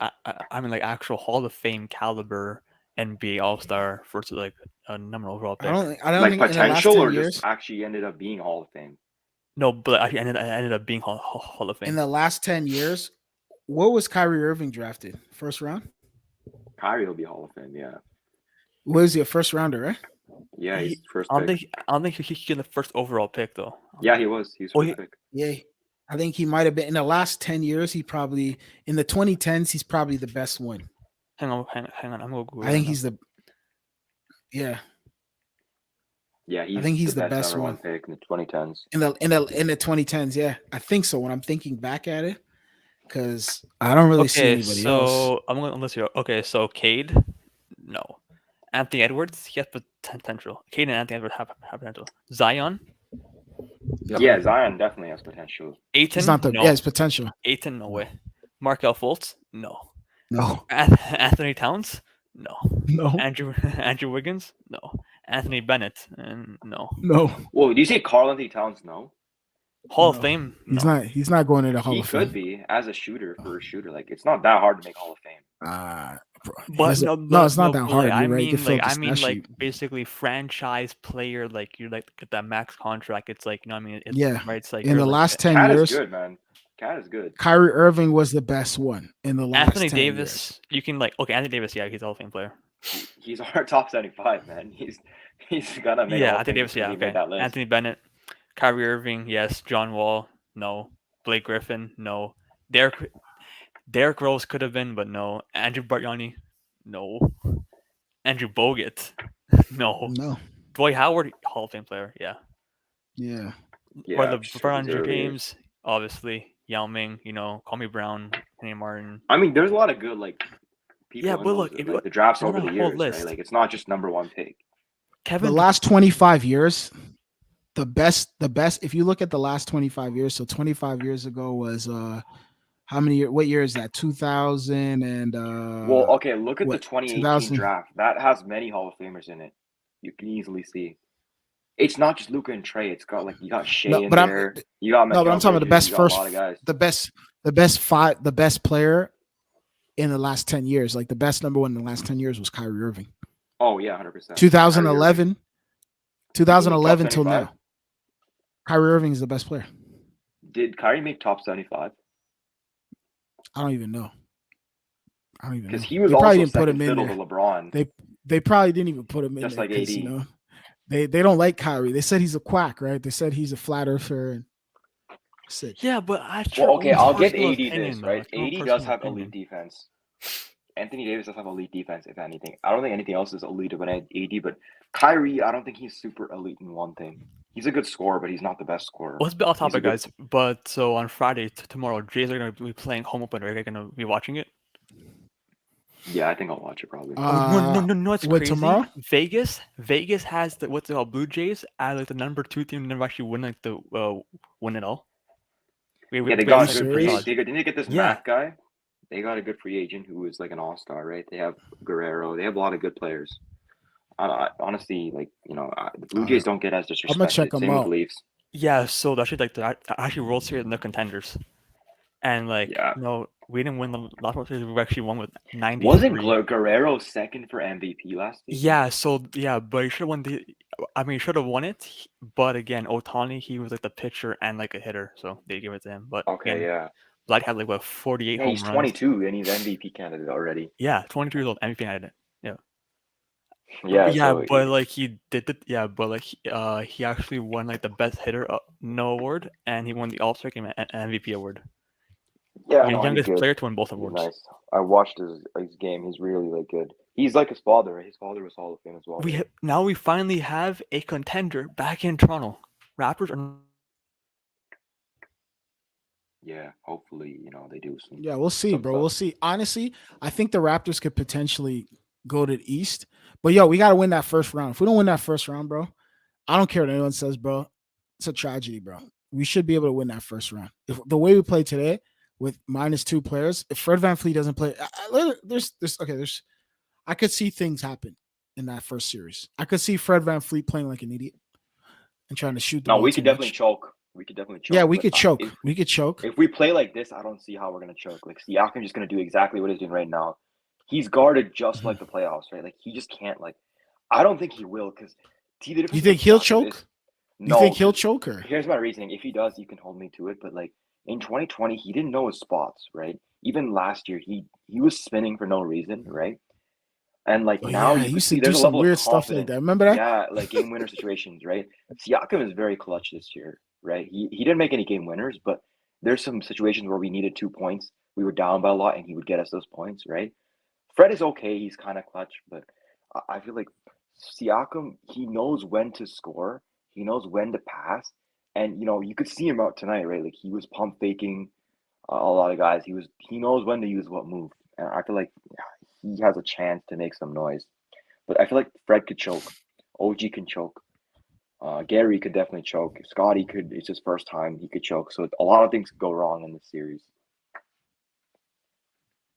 I mean like actual Hall of Fame caliber NBA All Star versus like a number overall pick. I don't Like think in the last potential 10 or just years. actually ended up being Hall of Fame? No, but I ended up being Hall of In Fame. the last 10 years, what was Kyrie Irving drafted? First round? Kyrie will be Hall of Fame. Yeah, What is he, a first rounder, right? yeah, he's first I don't pick. think he's the first overall pick though. Yeah, he was. He's Oh, first pick. Yeah. I think he might have been in the last 10 years. He probably in the 2010s, he's probably the best one. hang on. I'm gonna Google I think right he's the yeah. Yeah, I he's think the he's the best best number one one pick in the 2010s. in the 2010s. Yeah, I think so. When I'm thinking back at it, because I don't really see Okay, anybody else. so I'm gonna list you. Okay, so Cade, no. Anthony Edwards, he has potential. Cade and Anthony Edwards have potential. Zion, Yeah, Zion definitely has potential. He's Aiton, not the no. yeah, his potential. Aiton, no way. Markel Fultz, no. No, Anthony Towns, no. no, Andrew Wiggins, no. Anthony Bennett, and no. no. Whoa, do you say Karl Anthony Towns? No, Hall of No. Fame, He's no. not. He's not going into the Hall he of could Fame. be as a shooter for a shooter. Like it's not that hard to make Hall of Fame. But no, it's not that but, hard. like, You're right. You can fill up the I mean, stat like sheet. basically franchise player. Like you're like get that max contract. It's like you know what I mean. It's, Yeah. right. It's like In you're the like, last 10 Cat is years, good, man. Cat is good. Kyrie Irving was the best one in the last Anthony 10 Davis. years. You can like okay, Anthony Davis. Yeah, he's a Hall of Fame player. He's our top 75, man. He's gonna make Yeah, Hall of Anthony Fame Davis. because Yeah, he okay. made that list. Anthony Bennett, Kyrie Irving. Yes. John Wall. No. Blake Griffin. No. Derrick Rose could have been, but no. Andrew Bargnani. No. Andrew Bogut. No. No. Dwight Howard, Hall of Fame player. Yeah. Yeah. Yeah, Or the just LeBron earlier. James, obviously. Yao Ming, you know, Kwame Brown, Kenny Martin. I mean, there's a lot of good like people. Yeah, in but those, look, if like you the drafts look at over the that whole years, list. right? Like it's not just number one pick. The Kevin, last 25 years, the best, if you look at the last 25 years, so 25 years ago was how many years? What year is that? 2000 and Well, okay, look at the what, 2018 2000? draft. That has many Hall of Famers in it. You can easily see. It's not just Luka and Trey. It's got like you got Shea No, in but there. You got No, but I'm Mikal talking about the Bridges, best you got first, a lot of guys. the best player in the last 10 years. Like the best number one in the last 10 years was Kyrie Irving. Oh yeah, 100%. 2011 till 75? now. Kyrie Irving is the best player. Did Kyrie make top 75? I don't even know. Because he was They probably also didn't put second him in fiddle there. to LeBron. They probably didn't even put him in Just there like because AD. you know they don't like Kyrie. They said he's a quack, right? They said he's a flat earther. And yeah, but I Well, okay, I'll give personal AD opinion, this, though. right? It's your own AD does personal have opinion. elite defense. Anthony Davis does have elite defense, if anything. I don't think anything else is elite of an AD, but Kyrie, I don't think he's super elite in one thing. He's a good scorer, but he's not the best scorer. Let's be off He's a topic, good- guys. But so on Friday, tomorrow, Jays are going to be playing home opener. Are you going to be watching it? Yeah, I think I'll watch it probably. No, it's wait, crazy. tomorrow? Vegas has the what's it called, Blue Jays as like the number 2 team to never actually win like the win it all. Yeah, they we got have a serious? good free agent. Didn't they get this Yeah. Mac guy? They got a good free agent who is like an all-star, right? They have Guerrero. They have a lot of good players. Honestly, like, you know, the Blue Jays don't get as disrespected. I'm gonna check them Same with out. the Leafs. Yeah, so that's like they're actually World Series and they're contenders. And like Yeah. you know, we didn't win the last World Series. We actually won with 93. Wasn't Guerrero second for MVP last season? Yeah, so yeah, but he should have won he should have won it. But again, Ohtani, he was like the pitcher and like a hitter, so they gave it to him. But Okay, again, yeah. Vlad had like 48 Yeah, home he's runs. 22 and he's MVP candidate already. Yeah, 22 years old, MVP candidate. Yeah. Yeah, Yeah, so but like he did it. Yeah, but like he actually won like the best hitter no award, and he won the All-Star game and MVP award. yeah, The no, he's youngest good. player to win both He's awards. nice. I watched his game. He's really like good. He's like his father. Right? His father was Hall of Fame as well. Now we finally have a contender back in Toronto. Raptors are. Yeah, hopefully, you know, they do some. Yeah, we'll see, some bro. stuff. We'll see. Honestly, I think the Raptors could potentially go to the East. But yo, we gotta win that first round. If we don't win that first round, bro, I don't care what anyone says, bro. It's a tragedy, bro. We should be able to win that first round. If the way we play today with -2 players, if Fred VanVleet doesn't play, there's I could see things happen in that first series. I could see Fred VanVleet playing like an idiot and trying to shoot the No, ball we too could definitely much. choke. We could definitely choke. Yeah, we but could choke. If, We could choke. if we play like this, I don't see how we're gonna choke. Like Siakam just gonna do exactly what he's doing right now. He's guarded just like the playoffs, right? Like he just can't like. I don't think he will because the difference You between think he'll Siakam choke? is You think no. he'll 'Cause choke her? here's my reasoning. If he does, you can hold me to it. But like in 2020, he didn't know his spots, right? Even last year, he was spinning for no reason, right? And like Oh now yeah, you he could used to see do there's a some level of weird stuff like confidence. that. Remember that? Yeah, like game winner situations, right? Siakam is very clutch this year, right? He didn't make any game winners, but there's some situations where we needed 2 points. We were down by a lot and he would get us those points, right? Fred is okay, he's kind of clutch, but I feel like Siakam, he knows when to score, he knows when to pass, and you could see him out tonight, right? Like he was pump faking a lot of guys. He knows when to use what move, and I feel like he has a chance to make some noise. But I feel like Fred could choke, OG can choke, Gary could definitely choke, Scotty could. It's his first time, he could choke. So a lot of things could go wrong in this series.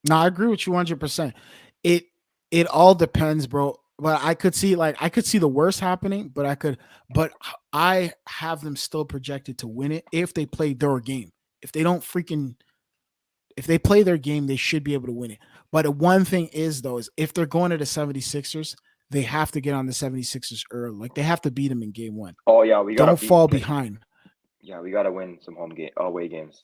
No, I agree with you 100%. It it all depends, bro. But I could see the worst happening, but I have them still projected to win it if they play their game. If they don't freaking if they play their game, they should be able to win it. But the one thing is though, is if they're going to the 76ers, they have to get on the 76ers early. Like they have to beat them in game one. Oh yeah, we gotta Don't beat. fall behind. Yeah, we gotta win some away games.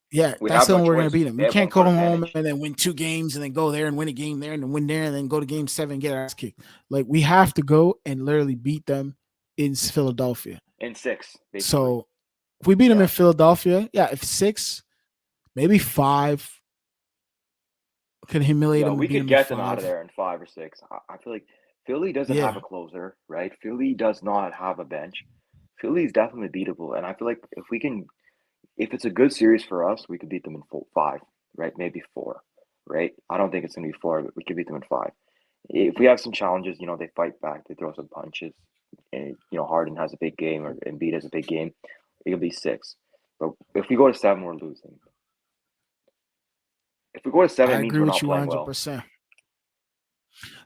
Yeah, We that's have the no one we're gonna choice. beat them. They We have can't home go court home advantage and then win 2 games and then go there and win a game there and then win there and then go to game 7 and get our ass kicked. Like we have to go and literally beat them in Philadelphia. in 6, basically. So if we beat them in Yeah, Philadelphia, yeah, if 6, maybe 5, can humiliate yeah, them and we beat could them in get them out of 5. there in 5 or 6. I feel like Philly doesn't have Yeah, a closer, right? Philly does not have a bench. Philly is definitely beatable, and I feel like if it's a good series for us, we could beat them in 5, right? Maybe 4, right? I don't think it's gonna be 4, but we could beat them in 5. If we have some challenges, they fight back, they throw some punches, and Harden has a big game or Embiid has a big game, it could be 6. But if we go to 7, we're losing. If we go to 7, I it means agree we're with not you playing well. 100%.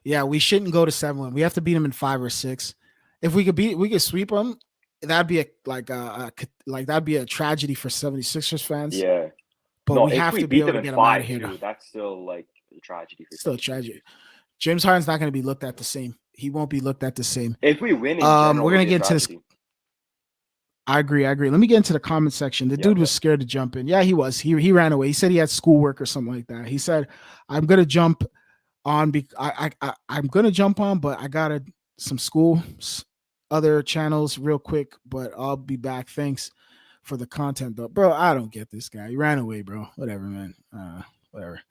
Yeah, we shouldn't go to 7 win. We have to beat them in 5 or 6. If we could sweep them, that'd be that'd be a tragedy for 76ers fans. Yeah. But No, we if have we to be beat able them to in get them out of 5 here. too, that's still like a tragedy for Still 76ers. tragic. James Harden's not going to be looked at the same. He won't be looked at the same. If we win in general, We're it'll gonna be a get into this. tragedy. I agree. Let me get into the comment section. The Yeah, dude okay. was scared to jump in. Yeah, he was. He ran away. He said he had schoolwork or something like that. He said, "I'm gonna jump on. I'm gonna jump on, but I gotta some school, other channels real quick. But I'll be back. Thanks for the content, though, bro. I don't get this guy. He ran away, bro. Whatever, man. Whatever.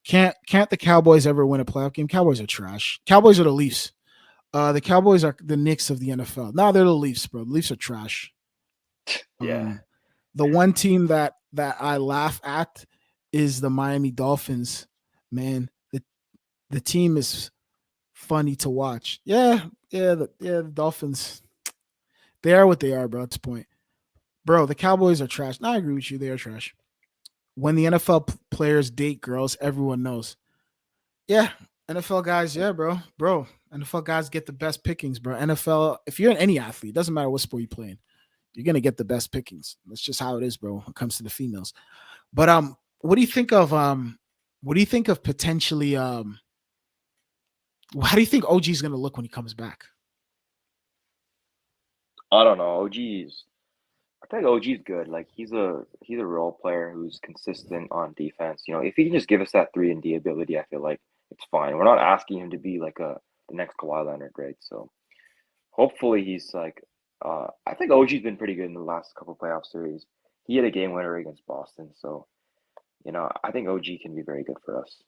Can't the Cowboys ever win a playoff game? Cowboys are trash. Cowboys are the Leafs. The Cowboys are the Knicks of the NFL. No, they're the Leafs, bro. The Leafs are trash. Yeah. The one team that I laugh at is the Miami Dolphins. Man, the team is funny to watch. The Dolphins. They are what they are, bro. At this point, bro, the Cowboys are trash. No, I agree with you. They are trash. When the NFL players date girls, everyone knows. Yeah, NFL guys. Yeah, bro. NFL guys get the best pickings, bro. NFL. If you're in any athlete, doesn't matter what sport you play in, you're gonna get the best pickings. That's just how it is, bro, when it comes to the females. But what do you think of potentially how do you think OG is gonna look when he comes back? I don't know. I think OG's good. Like he's a role player who's consistent on defense. If he can just give us that 3-and-D ability, I feel like it's fine. We're not asking him to be like the next Kawhi Leonard, right? So hopefully he's like I think OG's been pretty good in the last couple playoff series. He had a game winner against Boston, so I think OG can be very good for us.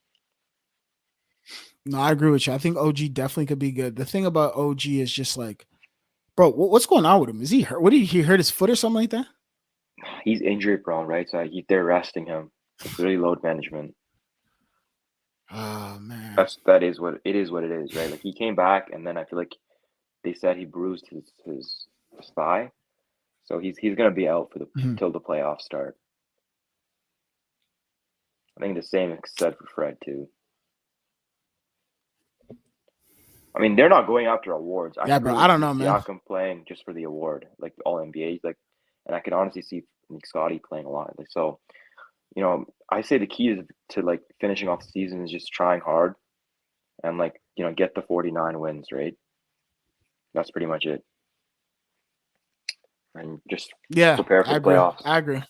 No, I agree with you. I think OG definitely could be good. The thing about OG is just like, bro, what's going on with him? Is he hurt? What did he hurt his foot or something like that? He's injury prone, right? So they're resting him. It's really load management. Oh man. That is what it is. What it is, right? Like he came back, and then I feel like they said he bruised his thigh, so he's gonna be out for till the playoffs start. I think the same is said for Fred too. I mean, they're not going after awards. Yeah, bro. I don't know, man. Siakam playing just for the award, like All NBA. Like and I could honestly see like, Scotty playing a lot. Like, so, I say the key is to like finishing off the season is just trying hard and like get the 49 wins, right? That's pretty much it, and just Yeah, prepare for I the agree. playoffs. I agree.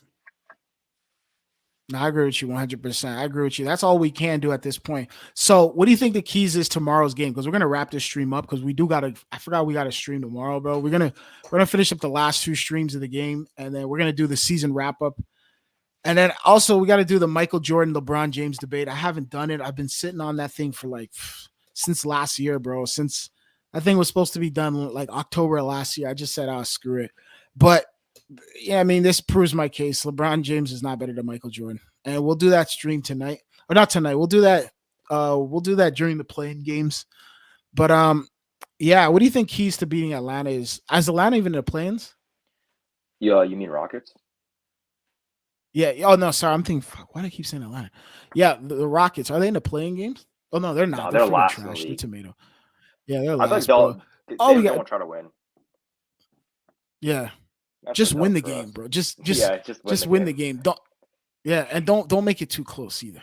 No, I agree with you 100%. I agree with you. That's all we can do at this point. So, what do you think the keys is tomorrow's game? Because we're gonna wrap this stream up because we do gotta. I forgot we got to stream tomorrow, bro. We're gonna finish up the last 2 streams of the game, and then we're gonna do the season wrap up. And then also we got to do the Michael Jordan, LeBron James debate. I haven't done it. I've been sitting on that thing for like since last year, bro. Since that thing was supposed to be done like October of last year. I just said, "Oh, screw it." But yeah, I mean, this proves my case. LeBron James is not better than Michael Jordan, and we'll do that stream tonight, or not tonight. We'll do that. We'll do that during the playing games. But yeah. What do you think keys to beating Atlanta is? Is Atlanta even in the play-ins? Yeah, you mean Rockets? Yeah. Oh no, sorry. I'm thinking. Fuck, why do I keep saying Atlanta? Yeah, the Rockets. Are they in the playing games? Oh no, they're not. No, They're they're freaking last in the trash. They're league. tomato. Yeah, they're I think last, bro. Oh, we they got. won't try to win. Yeah, That's just enough win the for game, us. bro. Just Yeah, just win the game. Don't. Yeah, and don't make it too close either.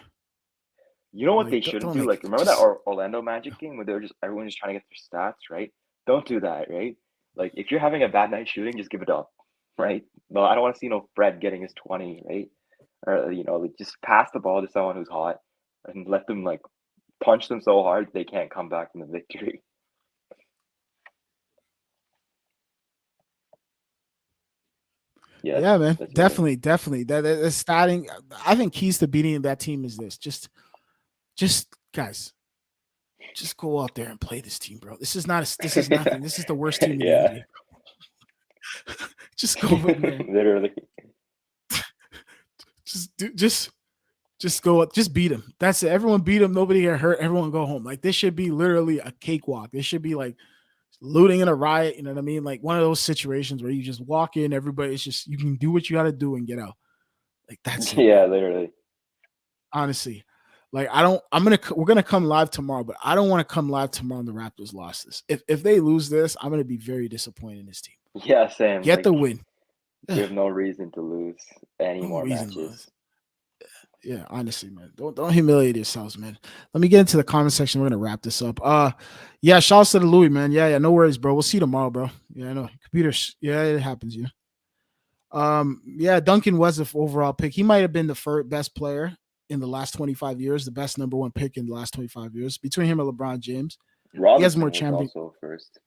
You know what Like, they don't shouldn't do? make Like, it remember just. that Orlando Magic game where they were just everyone just trying to get their stats, right? Don't do that, right? Like, if you're having a bad night shooting, just give it up, right? No, I don't want to see no Fred getting his 20, right? Or like just pass the ball to someone who's hot and let them like punch them so hard they can't come back from the victory. Yeah, Yeah, man. that's about it. Definitely. That's starting. I think keys to beating that team is this. Just guys, just go out there and play this team, bro. This is not. This is nothing. This is the worst team in the Yeah. NBA. Just go in there. Literally. Just go up. Just beat them. That's it. Everyone beat them. Nobody get hurt. Everyone go home. Like this should be literally a cakewalk. This should be like looting in a riot. You know what I mean? Like one of those situations where you just walk in. Everybody's just you can do what you got to do and get out. Like that's it. Yeah, literally. Honestly. Like we're gonna come live tomorrow, but I don't want to come live tomorrow and the Raptors lost this. If they lose this, I'm gonna be very disappointed in this team. Yeah, same. Get Like, the win. you have no reason to lose any No more reason to matches. lose. Yeah, honestly, man. Don't humiliate yourselves, man. Let me get into the comment section. We're gonna wrap this up. Yeah, shouts to the Louis, man. Yeah, no worries, bro. We'll see you tomorrow, bro. Yeah, I know. Computers, yeah, it happens, yeah. Yeah, Duncan was the overall pick. He might have been the best player in the last 25 years, the best number one pick in the last 25 years, between him and LeBron James. Robinson He has more was champion. also first.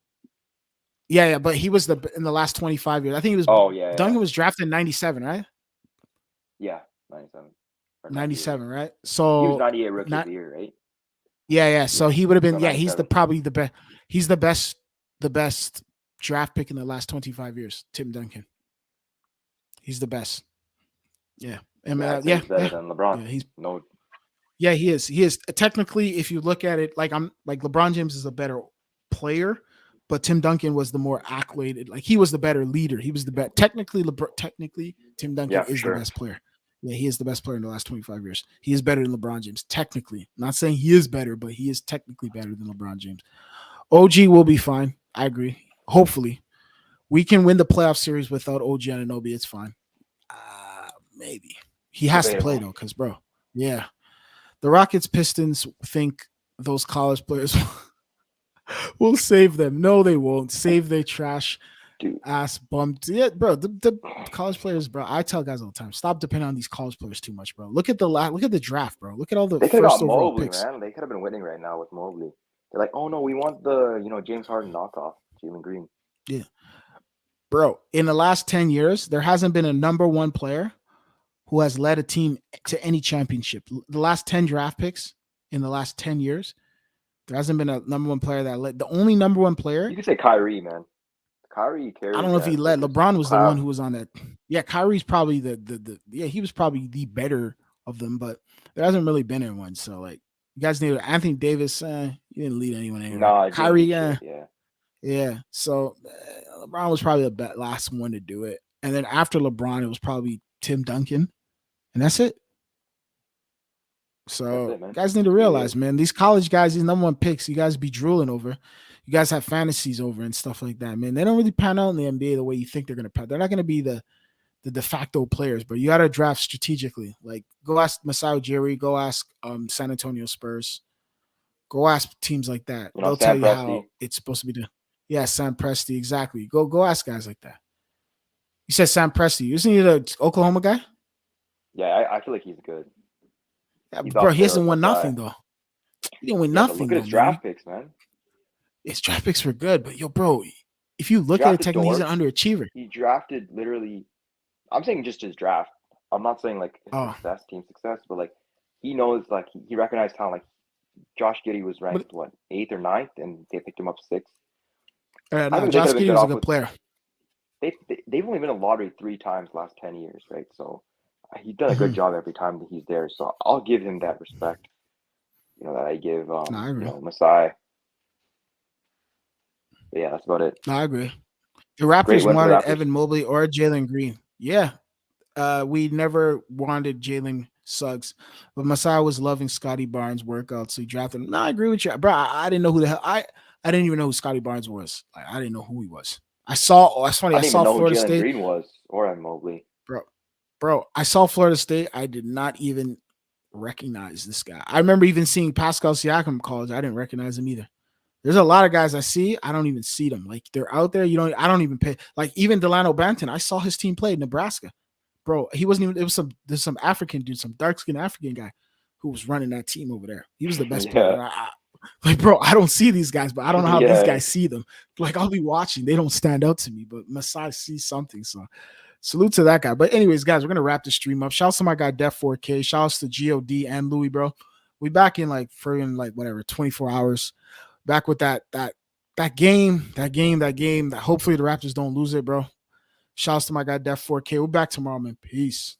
Yeah, but he was in the last 25 years. I think he was. Oh yeah, Duncan yeah. was drafted in 97, right? Yeah, 97. Or 97, right? He So was 98 rookie of the year, right? Yeah. So he would have been. So Yeah, he's 97. probably the best. He's the best draft pick in the last 25 years. Tim Duncan. He's the best. Yeah. And I'd say he's better than LeBron. Yeah, he is. He is technically, if you look at it, like LeBron James is a better player, but Tim Duncan was the more accoladed. Like he was the better leader. He was the best. Technically, Tim Duncan is the best player. Yeah, he is the best player in the last 25 years. He is better than LeBron James. Technically, I'm not saying he is better, but he is technically better than LeBron James. OG will be fine. I agree. Hopefully, we can win the playoff series without OG Anunoby. It's fine. Maybe he has to play though, because bro, yeah, the Rockets Pistons think those college players will save them. No, they won't save their trash ass bumped. Yeah, bro, the college players, bro. I tell guys all the time, stop depending on these college players too much, bro. Look at the draft, bro. Look at all the they could have first got overall Mobley, picks. man. They could have been winning right now with Mobley. They're like, oh no, we want the James Harden knockoff, Jalen Green. Yeah, bro. In the last 10 years, there hasn't been a number one player who has led a team to any championship. The last 10 draft picks in the last 10 years, there hasn't been a number one player that led. The only number one player. You could say Kyrie, man. Kyrie carried. I don't know if he led. LeBron was the one who was on that. Yeah, Kyrie's probably he was probably the better of them, but there hasn't really been anyone. So like, you guys need Anthony Davis. He didn't lead anyone anywhere. Nah, Kyrie, yeah. So LeBron was probably the last one to do it, and then after LeBron, it was probably Tim Duncan. And that's it. So guys need to realize, man, these college guys, these number one picks, you guys be drooling over. You guys have fantasies over and stuff like that, man. They don't really pan out in the NBA the way you think they're going to pan. They're not going to be the the de facto players, but you got to draft strategically. Like, go ask Masai Ujiri, go ask San Antonio Spurs, go ask teams like that. You know, They'll tell Sam you how Presti. it's supposed to be done. Yeah, Sam Presti, exactly. Go ask guys like that. You said Sam Presti. Isn't he the Oklahoma guy? Yeah, I feel like he's good. Yeah, He's bro, up he there hasn't with won Masai. nothing, though. He didn't win Yeah, but nothing, look at though, his man. draft picks, man. His draft picks were good, but yo, bro, if you look at it Drafted technically, he's an Dort. underachiever. He drafted literally. I'm saying just his draft. I'm not saying like his Oh. success, team success, but like he knows, like he recognized talent. Like Josh Giddey was ranked what 8th or 9th, and they picked him up 6th. I No, think they Josh could have been Giddey good was a off good with. player. They've only been in lottery 3 times last 10 years, right? So he's done a good job every time that he's there. So I'll give him that respect. You know that I give I agree. Masai. But yeah, that's about it. No, I agree. The Great Raptors win for the wanted Raptors. Evan Mobley or Jalen Green. Yeah. We never wanted Jalen Suggs, but Masai was loving Scotty Barnes' workouts, so he drafted him. No, I agree with you, bro. I didn't know who the hell I didn't even know who Scotty Barnes was. Like, I didn't know who he was. That's funny. I I didn't saw even know who Florida Jalen State, Green was or Evan Mobley. bro. I saw Florida State. I did not even recognize this guy. I remember even seeing Pascal Siakam in college. I didn't recognize him either. There's a lot of guys I see. I don't even see them. Like, they're out there. I don't even pay. Like, even Delano Banton. I saw his team play in Nebraska. Bro, he wasn't even. There's some African dude, some dark skinned African guy who was running that team over there. He was the best player. Like, bro, I don't see these guys, but I don't know how these guys see them. Like, I'll be watching. They don't stand out to me, but Masai sees something. So salute to that guy. But anyways, guys, we're gonna wrap the stream up. Shouts to my guy Def 4K. Shouts to God and Louis, bro. We back in like 24 hours. Back with that game. That hopefully the Raptors don't lose it, bro. Shouts to my guy Def 4K. We're back tomorrow, man. Peace.